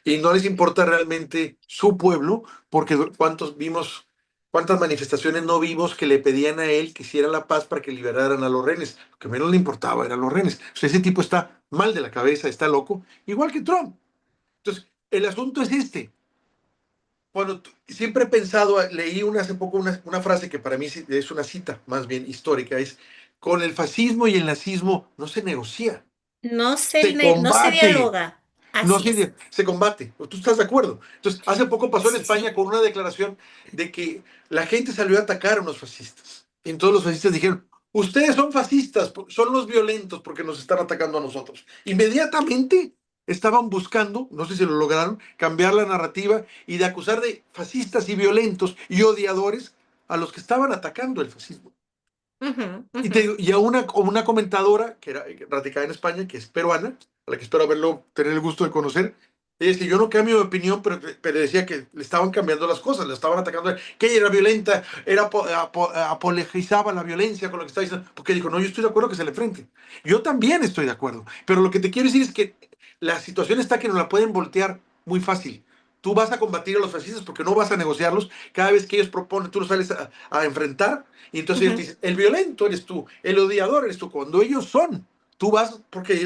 y no les importa realmente su pueblo, porque cuántas manifestaciones no vimos que le pedían a él que hiciera la paz para que liberaran a los rehenes. Lo que menos le importaba eran los rehenes. O sea, ese tipo está mal de la cabeza, está loco, igual que Trump. Entonces, el asunto es este. Siempre he pensado, leí hace poco una frase que para mí es una cita más bien histórica, es, con el fascismo y el nazismo no se negocia, se No se combate, dialoga, no así es. se combate. ¿Tú estás de acuerdo? Entonces, hace poco pasó en Sí, España sí. con una declaración de que la gente salió a atacar a unos fascistas. Y todos los fascistas dijeron, ustedes son fascistas, son los violentos porque nos están atacando a nosotros. Inmediatamente estaban buscando, no sé si lo lograron, cambiar la narrativa y de acusar de fascistas y violentos y odiadores a los que estaban atacando el fascismo. Ujú, Y, ujú, y a una comentadora que era radicada en España, que es peruana, a la que espero tener el gusto de conocer, ella dice, yo no cambio de opinión, pero decía que le estaban cambiando las cosas, le estaban atacando, que ella era violenta, apologizaba la violencia con lo que estaba diciendo, porque dijo, no, yo estoy de acuerdo que se le enfrente. Yo también estoy de acuerdo, pero lo que te quiero decir es que la situación está que nos la pueden voltear muy fácil. Tú vas a combatir a los fascistas porque no vas a negociarlos. Cada vez que ellos proponen, tú los sales a enfrentar y entonces ellos te ujú. dicen, el violento eres tú, el odiador eres tú, cuando ellos son Tú vas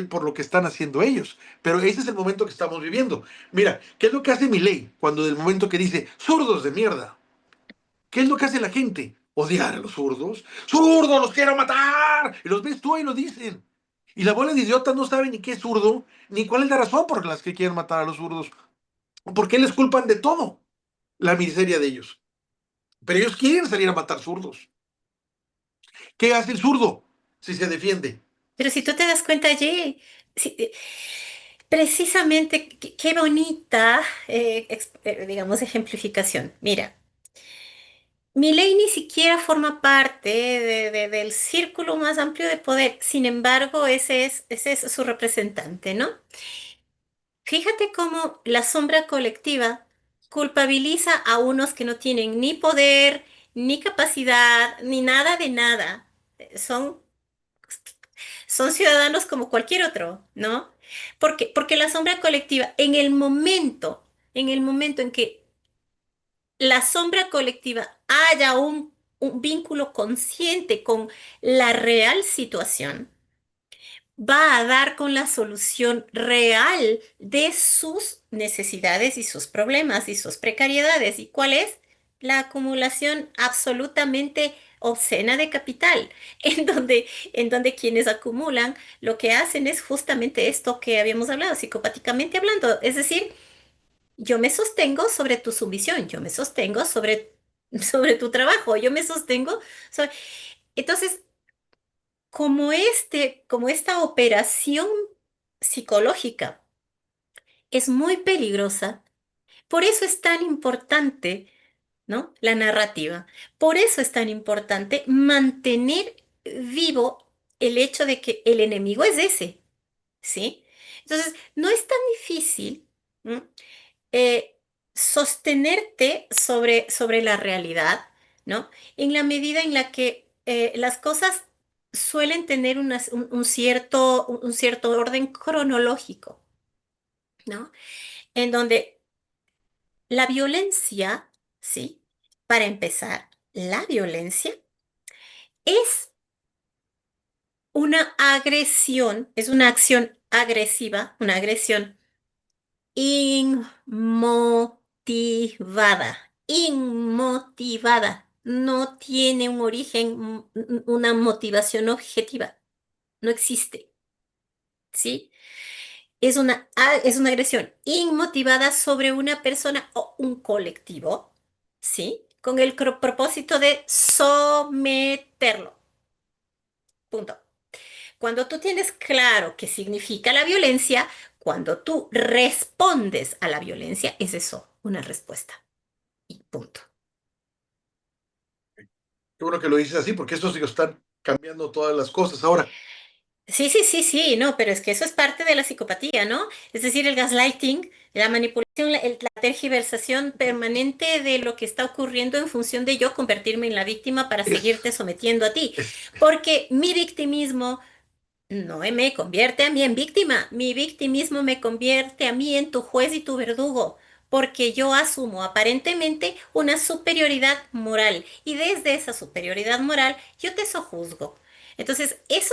por lo que están haciendo ellos. Pero ese es el momento que estamos viviendo. Mira, ¿qué es lo que hace Milei cuando del momento que dice zurdos de mierda? ¿Qué es lo que hace la gente? Odiar a los zurdos. ¡Zurdos, los quiero matar! Y los ves tú y lo dicen. Y la bola de idiotas no sabe ni qué es zurdo, ni cuál es la razón por las que quieren matar a los zurdos. ¿Por qué les culpan de todo? La miseria de ellos. Pero ellos quieren salir a matar zurdos. ¿Qué hace el zurdo si se defiende? Pero si tú te das cuenta allí, sí, precisamente, qué bonita, digamos, ejemplificación. Mira, Milei ni siquiera forma parte del círculo más amplio de poder. Sin embargo, ese es su representante, ¿no? Fíjate cómo la sombra colectiva culpabiliza a unos que no tienen ni poder, ni capacidad, ni nada de nada. Son, son ciudadanos como cualquier otro, ¿no? Porque la sombra colectiva, en el momento en que la sombra colectiva haya un vínculo consciente con la real situación, va a dar con la solución real de sus necesidades y sus problemas y sus precariedades. ¿Y cuál es? La acumulación absolutamente obscena de capital, en donde quienes acumulan lo que hacen es justamente esto que habíamos hablado, psicopáticamente hablando, es decir, yo me sostengo sobre tu sumisión, yo me sostengo sobre tu trabajo, yo me sostengo sobre... Entonces, como esta operación psicológica es muy peligrosa, por eso es tan importante, ¿no? La narrativa. Por eso es tan importante mantener vivo el hecho de que el enemigo es ese, ¿sí? Entonces, no es tan difícil, ¿no? eh, sostenerte sobre la realidad, ¿no? En la medida en la que las cosas suelen tener un cierto orden cronológico, ¿no? En donde la violencia, ¿sí? Para empezar, la violencia es una agresión, es una acción agresiva, una agresión inmotivada. No tiene un origen, una motivación objetiva. No existe, ¿sí? Es una agresión inmotivada sobre una persona o un colectivo, ¿sí? Con el propósito de someterlo. Punto. Cuando tú tienes claro qué significa la violencia, cuando tú respondes a la violencia, es eso, una respuesta. Y punto. Qué bueno que lo dices así, porque estos sí están cambiando todas las cosas. Ahora, Sí, sí, sí, sí, no, pero es que eso es parte de la psicopatía, ¿no? Es decir, el gaslighting, la manipulación, la tergiversación permanente de lo que está ocurriendo en función de yo convertirme en la víctima para es, seguirte sometiendo a ti. es, Porque mi victimismo no me convierte a mí en víctima, mi victimismo me convierte a mí en tu juez y tu verdugo, porque yo asumo aparentemente una superioridad moral y desde esa superioridad moral yo te sojuzgo. Entonces, es-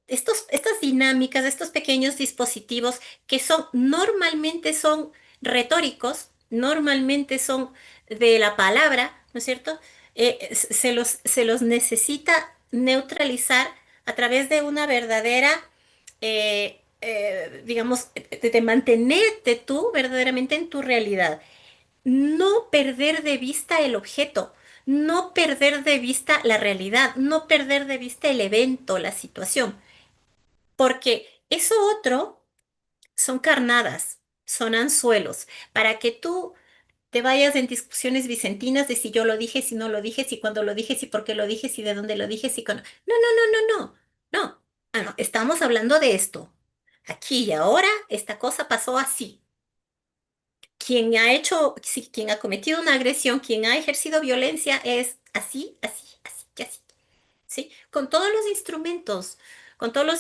estas dinámicas, estos pequeños dispositivos que normalmente son retóricos, normalmente son de la palabra, ¿no es cierto? Se los necesita neutralizar a través de una verdadera, digamos, de mantenerte tú verdaderamente en tu realidad. No perder de vista el objeto, no perder de vista la realidad, no perder de vista el evento, la situación. Porque eso otro son carnadas, son anzuelos, para que tú te vayas en discusiones vicentinas de si yo lo dije, si no lo dije, si cuándo lo dije, si por qué lo dije, si de dónde lo dije, si con... No, no, no, no, no, no. Ah, no, estamos hablando de esto. Aquí y ahora, esta cosa pasó así. Quien ha hecho, sí, quien ha cometido una agresión, quien ha ejercido violencia es así, así, así, y así. ¿Sí? Con todos los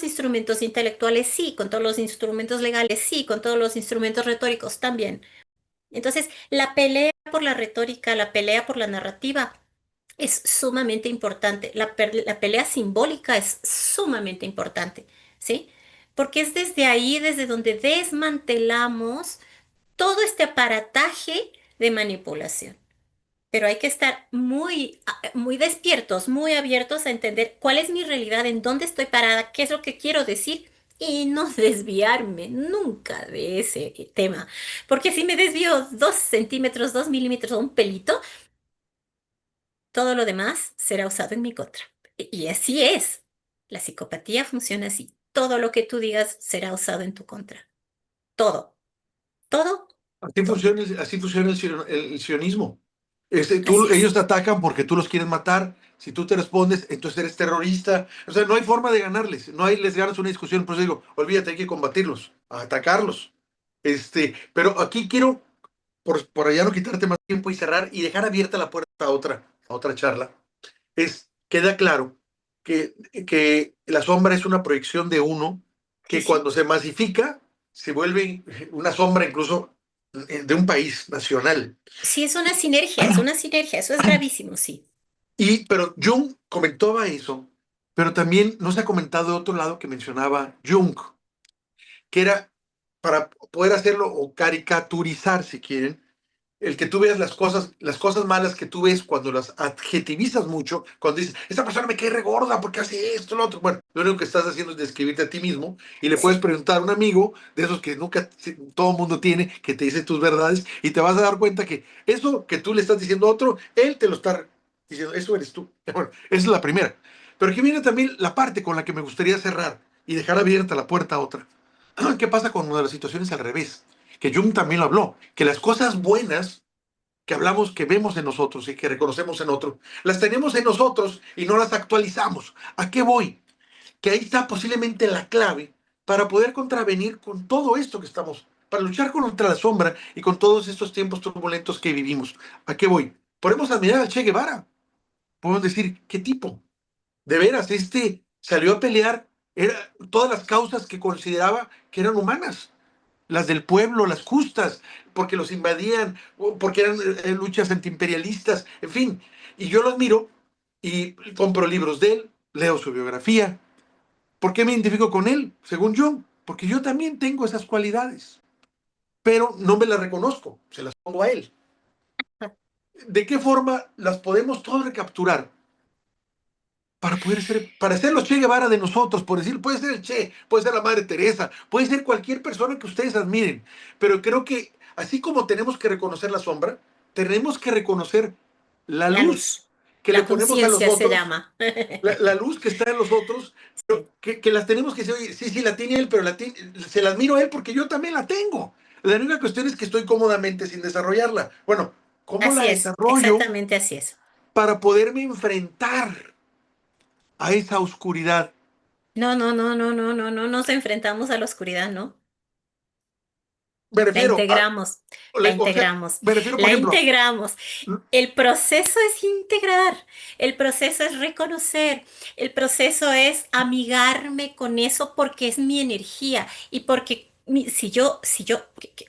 instrumentos intelectuales, sí, con todos los instrumentos legales, sí, con todos los instrumentos retóricos también. Entonces, la pelea por la retórica, la pelea por la narrativa, es sumamente importante. La pelea simbólica es sumamente importante, ¿sí? Porque es desde ahí, desde donde desmantelamos todo este aparataje de manipulación. Pero hay que estar muy despiertos, muy abiertos a entender cuál es mi realidad, en dónde estoy parada, qué es lo que quiero decir y no desviarme nunca de ese tema. Porque si me desvío 2 centímetros, 2 milímetros o un pelito, todo lo demás será usado en mi contra. Y así es. La psicopatía funciona así. Todo lo que tú digas será usado en tu contra. Todo, todo, todo. Así funciona el sionismo. Así es. Ellos te atacan porque tú los quieres matar. Si tú te respondes, entonces eres terrorista. O sea, no hay forma de ganarles. No hay, les ganas una discusión. Por eso digo, olvídate, hay que combatirlos, atacarlos. Pero aquí quiero, por allá no quitarte más tiempo y cerrar y dejar abierta la puerta a otra charla. Queda claro que la sombra es una proyección de uno Sí, que sí. cuando se masifica se vuelve una sombra incluso de un país nacional. Sí, es una sinergia, eso es gravísimo, sí. Pero Jung comentaba eso, pero también no se ha comentado de otro lado que mencionaba Jung, que era para poder hacerlo o caricaturizar, si quieren, el que tú veas las cosas malas que tú ves cuando las adjetivizas mucho, cuando dices, esta persona me cae regorda porque hace esto, lo otro. Bueno, lo único que estás haciendo es describirte a ti mismo y le puedes Sí, preguntar a un amigo de esos que nunca todo el mundo tiene, que te dice tus verdades y te vas a dar cuenta que eso que tú le estás diciendo a otro, él te lo está diciendo, eso eres tú. Bueno, esa es la primera. Pero aquí viene también la parte con la que me gustaría cerrar y dejar abierta la puerta a otra. ¿Qué pasa con una de las situaciones al revés? Que Jung también lo habló, que las cosas buenas que hablamos, que vemos en nosotros y que reconocemos en otros, las tenemos en nosotros y no las actualizamos. ¿A qué voy? Que ahí está posiblemente la clave para poder contravenir con todo esto que estamos, para luchar contra la sombra y con todos estos tiempos turbulentos que vivimos. ¿A qué voy? Podemos admirar al Che Guevara, podemos decir, ¿qué tipo? De veras, salió a pelear todas las causas que consideraba que eran humanas, las del pueblo, las justas, porque los invadían, porque eran luchas antiimperialistas, en fin. Y yo lo admiro y compro libros de él, leo su biografía. ¿Por qué me identifico con él? Según yo, porque yo también tengo esas cualidades, pero no me las reconozco, se las pongo a él. ¿De qué forma las podemos todos recapturar? Para ser los Che Guevara de nosotros, por decir, puede ser el Che, puede ser la Madre Teresa, puede ser cualquier persona que ustedes admiren, pero creo que así como tenemos que reconocer la sombra, tenemos que reconocer la la luz luz, que le la ponemos a los conciencia se otros, llama. la luz que está en los otros, Sí, que las tenemos que decir, oye, sí, sí, la tiene él, pero se la admiro a él porque yo también la tengo. La única cuestión es que estoy cómodamente sin desarrollarla. Bueno, ¿cómo la así es, desarrollo exactamente así es. para poderme enfrentar a esa oscuridad? No, no, no, no, no, no, no nos enfrentamos a la oscuridad, ¿no? Me La refiero a, integramos, la o sea, integramos, me refiero, por la ejemplo, integramos. El proceso es integrar, el proceso es reconocer, el proceso es amigarme con eso porque es mi energía y porque si yo,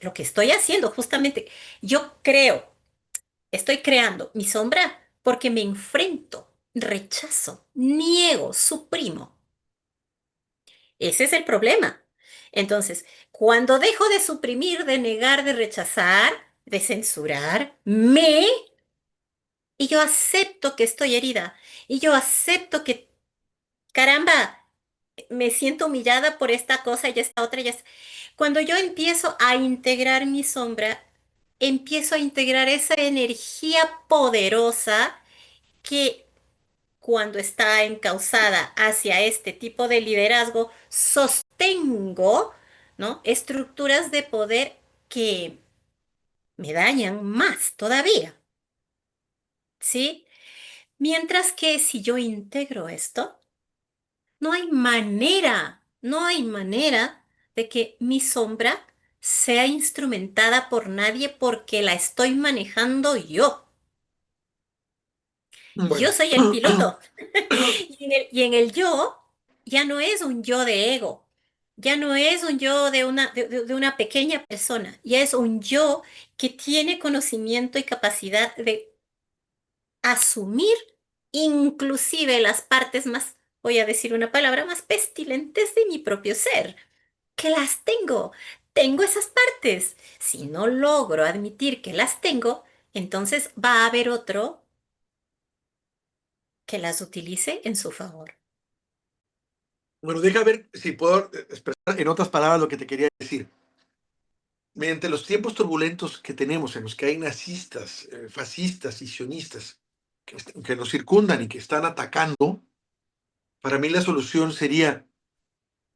lo que estoy haciendo justamente, yo creo, estoy creando mi sombra porque me enfrento, rechazo, niego, suprimo. Ese es el problema. Entonces, cuando dejo de suprimir, de negar, de rechazar, de censurar, y yo acepto que estoy herida, y yo acepto que, caramba, me siento humillada por esta cosa y esta otra, cuando yo empiezo a integrar mi sombra, empiezo a integrar esa energía poderosa que cuando está encauzada hacia este tipo de liderazgo, sostengo, ¿no? Estructuras de poder que me dañan más todavía, ¿sí? Mientras que si yo integro esto, no hay manera de que mi sombra sea instrumentada por nadie porque la estoy manejando yo. Yo bueno, soy el piloto. Y en el yo ya no es un yo de ego, ya no es un yo de una pequeña persona, ya es un yo que tiene conocimiento y capacidad de asumir inclusive las partes más, voy a decir una palabra, más pestilentes de mi propio ser, que las tengo. Tengo esas partes. Si no logro admitir que las tengo, entonces va a haber otro que las utilice en su favor. Bueno, deja ver si puedo expresar en otras palabras lo que te quería decir. Mediante los tiempos turbulentos que tenemos, en los que hay nazistas, fascistas y sionistas que nos circundan y que están atacando, para mí la solución sería,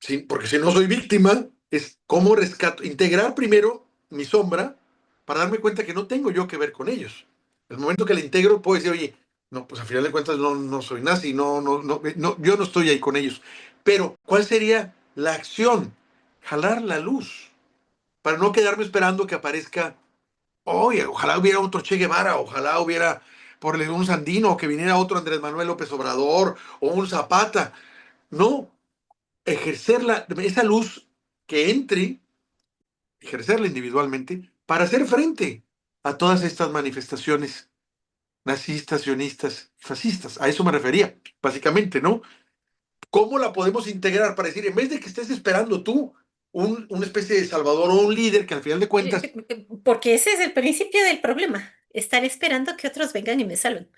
sí, porque si no soy víctima, es cómo rescato, integrar primero mi sombra para darme cuenta que no tengo yo que ver con ellos. El momento que la integro, puedo decir, oye, no, pues a final de cuentas no soy nazi, yo no estoy ahí con ellos. Pero, ¿cuál sería la acción? Jalar la luz, para no quedarme esperando que aparezca, oye, ojalá hubiera otro Che Guevara, ojalá hubiera por un Sandino, que viniera otro Andrés Manuel López Obrador o un Zapata. No, esa luz que entre, ejercerla individualmente, para hacer frente a todas estas manifestaciones nazistas, sionistas, fascistas. A eso me refería, básicamente, ¿no? ¿Cómo la podemos integrar para decir, en vez de que estés esperando tú una especie de salvador o un líder que al final de cuentas, Porque ese es el principio del problema, estar esperando que otros vengan y me salven.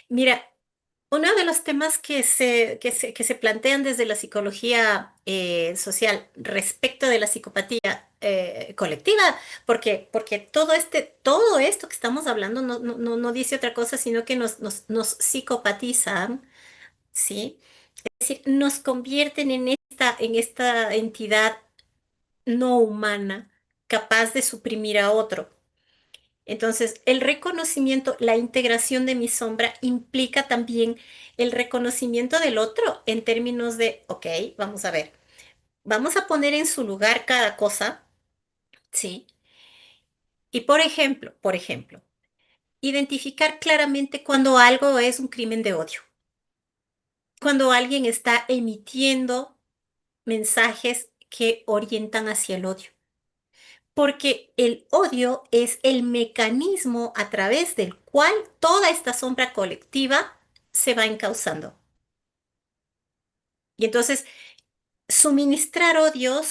Mira, uno de los temas que se plantean desde la psicología social respecto de la psicopatía colectiva, porque todo esto que estamos hablando no dice otra cosa, sino que nos psicopatizan, ¿sí? Es decir, nos convierten en esta entidad no humana capaz de suprimir a otro. Entonces, el reconocimiento, la integración de mi sombra implica también el reconocimiento del otro en términos de, ok, vamos a ver, vamos a poner en su lugar cada cosa, ¿sí? Y por ejemplo, identificar claramente cuando algo es un crimen de odio, cuando alguien está emitiendo mensajes que orientan hacia el odio. Porque el odio es el mecanismo a través del cual toda esta sombra colectiva se va encauzando. Y entonces, suministrar odio,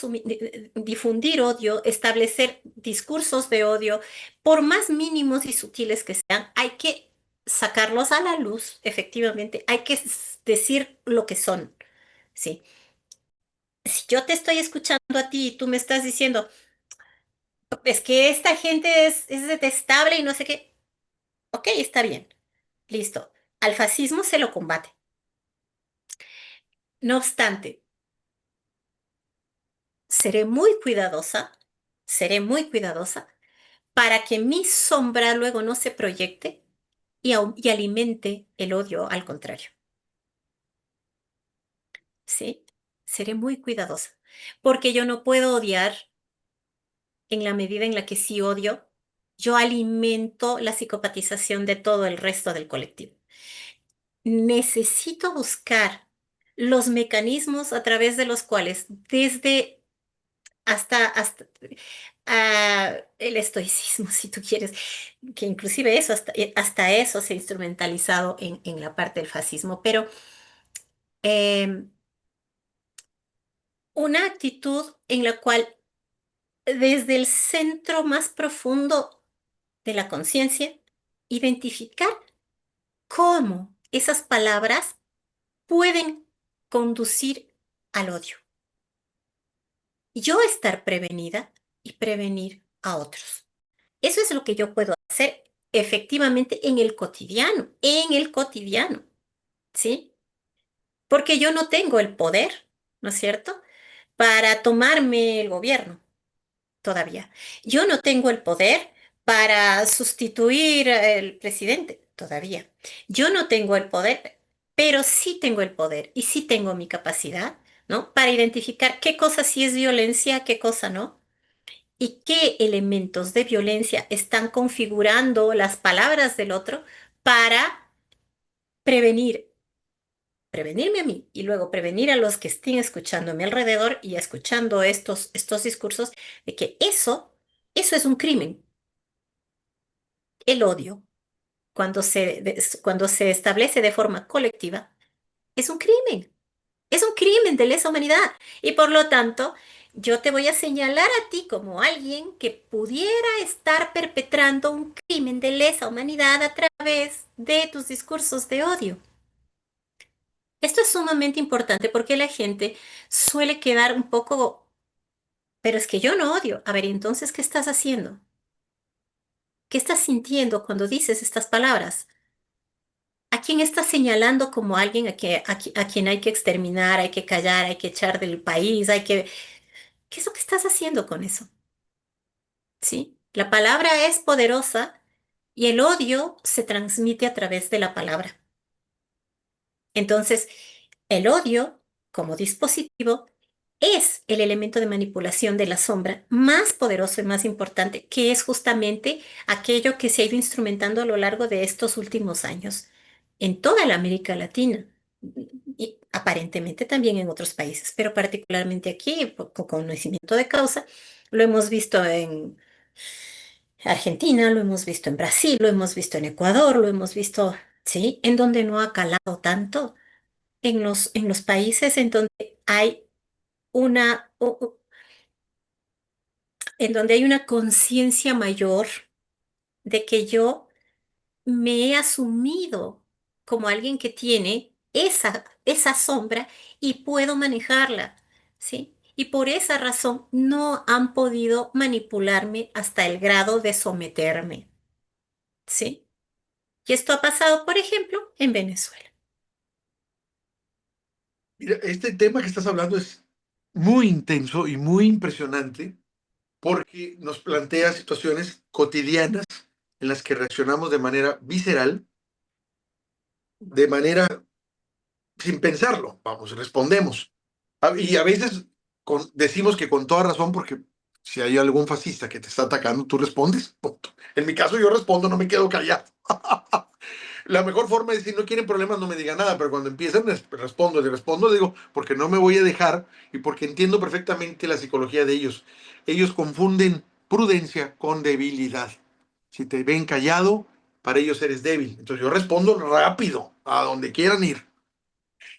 difundir odio, establecer discursos de odio, por más mínimos y sutiles que sean, hay que sacarlos a la luz, efectivamente, hay que decir lo que son, ¿sí? Si yo te estoy escuchando a ti y tú me estás diciendo, es que esta gente es detestable y no sé qué. Ok, está bien. Listo. Al fascismo se lo combate. No obstante, seré muy cuidadosa para que mi sombra luego no se proyecte y alimente el odio al contrario. ¿Sí? Seré muy cuidadosa. Porque yo no puedo odiar en la medida en la que sí odio, yo alimento la psicopatización de todo el resto del colectivo. Necesito buscar los mecanismos a través de los cuales, desde hasta el estoicismo, si tú quieres, que inclusive eso, hasta eso se ha instrumentalizado en la parte del fascismo, pero eh, una actitud en la cual desde el centro más profundo de la conciencia, identificar cómo esas palabras pueden conducir al odio. Yo estar prevenida y prevenir a otros. Eso es lo que yo puedo hacer efectivamente en el cotidiano, ¿sí? Porque yo no tengo el poder, ¿no es cierto?, para tomarme el gobierno todavía. Yo no tengo el poder para sustituir al presidente todavía. Yo no tengo el poder, pero sí tengo el poder y sí tengo mi capacidad, ¿no? Para identificar qué cosa sí es violencia, qué cosa no y qué elementos de violencia están configurando las palabras del otro para prevenir, prevenirme a mí y luego prevenir a los que estén escuchando a mi alrededor y escuchando estos discursos de que eso es un crimen, el odio. cuando se establece de forma colectiva, es un crimen. Es un crimen de lesa humanidad. Y por lo tanto, yo te voy a señalar a ti como alguien que pudiera estar perpetrando un crimen de lesa humanidad a través de tus discursos de odio. Esto es sumamente importante porque la gente suele quedar un poco, pero es que yo no odio. A ver, entonces, ¿qué estás haciendo? ¿Qué estás sintiendo cuando dices estas palabras? ¿A quién estás señalando como alguien a quien hay que exterminar, hay que callar, hay que echar del país, hay que... ¿Qué es lo que estás haciendo con eso? ¿Sí? La palabra es poderosa y el odio se transmite a través de la palabra. Entonces, el odio, como dispositivo, es el elemento de manipulación de la sombra más poderoso y más importante, que es justamente aquello que se ha ido instrumentando a lo largo de estos últimos años en toda la América Latina y aparentemente también en otros países, pero particularmente aquí, con conocimiento de causa, lo hemos visto en Argentina, lo hemos visto en Brasil, lo hemos visto en Ecuador, lo hemos visto, ¿sí? En donde no ha calado tanto en los países en donde hay en donde hay una conciencia mayor de que yo me he asumido como alguien que tiene esa sombra y puedo manejarla, ¿sí? Y por esa razón no han podido manipularme hasta el grado de someterme, ¿sí? Y esto ha pasado, por ejemplo, en Venezuela. Mira, este tema que estás hablando es muy intenso y muy impresionante porque nos plantea situaciones cotidianas en las que reaccionamos de manera visceral, de manera sin pensarlo, vamos, respondemos. Y a veces decimos que con toda razón, porque si hay algún fascista que te está atacando, tú respondes. Punto. En mi caso yo respondo, no me quedo callado. La mejor forma es decir, no quieren problemas, no me digan nada, pero cuando empiezan, respondo, digo, porque no me voy a dejar y porque entiendo perfectamente la psicología de ellos. Ellos confunden prudencia con debilidad. Si te ven callado, para ellos eres débil. Entonces yo respondo rápido, a donde quieran ir.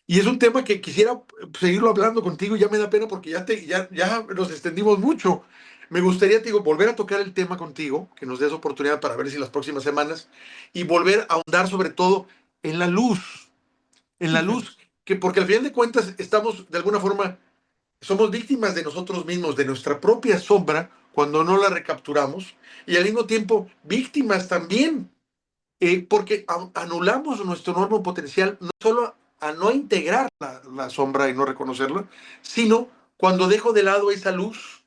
Y es un tema que quisiera seguirlo hablando contigo, ya me da pena porque ya nos extendimos mucho. Me gustaría, te digo, volver a tocar el tema contigo, que nos des oportunidad para ver si las próximas semanas, y volver a ahondar sobre todo en la Ujú. luz, que porque al final de cuentas estamos, de alguna forma, somos víctimas de nosotros mismos, de nuestra propia sombra, cuando no la recapturamos, y al mismo tiempo víctimas también porque anulamos nuestro enorme potencial, no solo a no integrar la sombra y no reconocerla, sino cuando dejo de lado esa luz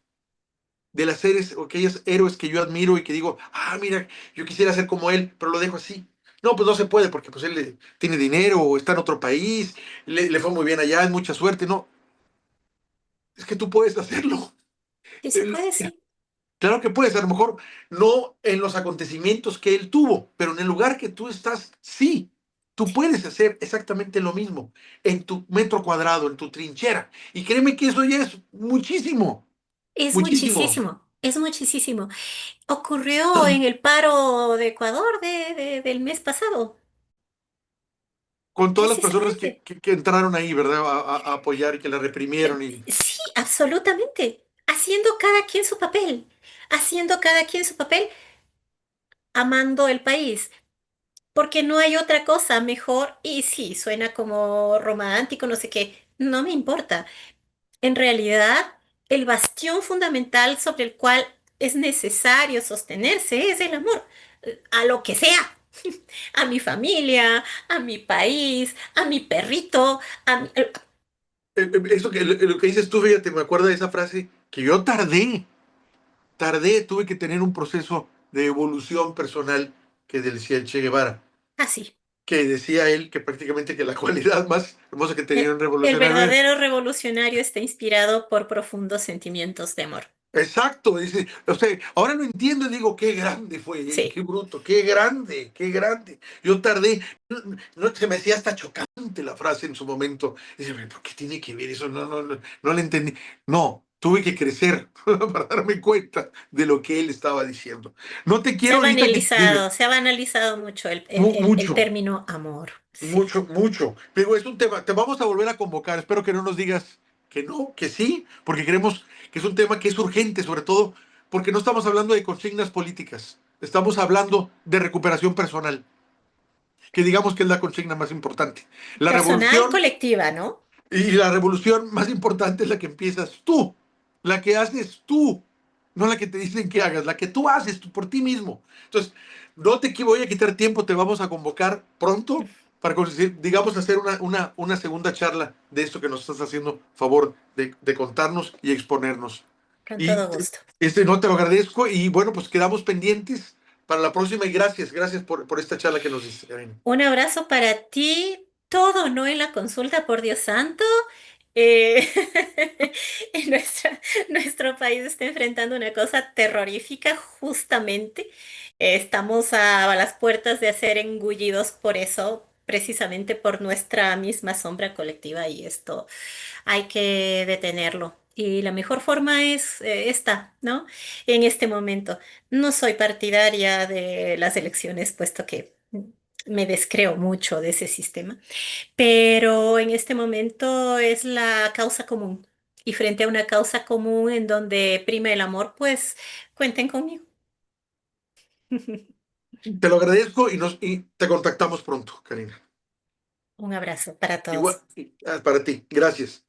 de las seres o aquellos héroes que yo admiro y que digo, ah, mira, yo quisiera ser como él, pero lo dejo así. No, pues no se puede porque pues él tiene dinero o está en otro país, le fue muy bien allá, es mucha suerte. No, es que tú puedes hacerlo. Sí se puede, sí. Claro que puedes, a lo mejor no en los acontecimientos que él tuvo, pero en el lugar que tú estás, sí. Tú puedes hacer exactamente lo mismo en tu metro cuadrado, en tu trinchera. Y créeme que eso ya es muchísimo, Es muchísimo. muchísimo, es muchísimo. Ocurrió en el paro de Ecuador del mes pasado, Con todas las personas precisamente. que entraron ahí, ¿verdad? A apoyar y que la reprimieron. Y Sí, absolutamente. Haciendo cada quien su papel, haciendo cada quien su papel, amando el país, porque no hay otra cosa mejor. Y sí, suena como romántico, no sé qué, no me importa. En realidad, el bastión fundamental sobre el cual es necesario sostenerse es el amor, a lo que sea, a mi familia, a mi país, a mi perrito, eso lo que dices tú, fíjate, me acuerdo de esa frase que yo tuve que tener un proceso de evolución personal que decía el Che Guevara. así. Que decía él que prácticamente que la cualidad más hermosa que tenía un El revolucionario era verdadero revolucionario está inspirado por profundos sentimientos de amor. exacto, dice, o sea, ahora lo entiendo y digo, qué grande fue, qué Sí, bruto, qué grande, qué grande. Yo tardé, no, se me hacía hasta chocante la frase en su momento. Dice, ¿por qué tiene que ver eso? No, no, no, no le entendí. No, tuve que crecer para darme cuenta de lo que él estaba diciendo. No te quiero ahorita que... Dime, Se ha banalizado mucho el mucho. término amor. Sí. Mucho, mucho. Pero es un tema, te vamos a volver a convocar. Espero que no nos digas que no, que sí, porque creemos que es un tema que es urgente, sobre todo porque no estamos hablando de consignas políticas. Estamos hablando de recuperación personal, que digamos que es la consigna más importante. La Personal y revolución, colectiva, ¿no? y la revolución más importante es la que empiezas tú, la que haces tú, no la que te dicen que hagas, la que tú haces tú por ti mismo. Entonces, no te voy a quitar tiempo, te vamos a convocar pronto para, digamos, hacer una segunda charla de esto que nos estás haciendo favor de contarnos y exponernos. Con Y todo gusto. no te lo agradezco y bueno, pues quedamos pendientes para la próxima y gracias por esta charla que nos diste, Karina. Un abrazo para ti. Todo no en la consulta, por Dios santo. Eh, en nuestro país está enfrentando una cosa terrorífica, justamente. Estamos a las puertas de ser engullidos por eso, precisamente por nuestra misma sombra colectiva, y esto hay que detenerlo. Y la mejor forma es esta, ¿no? En este momento. No soy partidaria de las elecciones, puesto que me descreo mucho de ese sistema, pero en este momento es la causa común. Y frente a una causa común en donde prima el amor, pues cuenten conmigo. Te lo agradezco y te contactamos pronto, Karina. Un abrazo para Igual, todos. para ti. Gracias.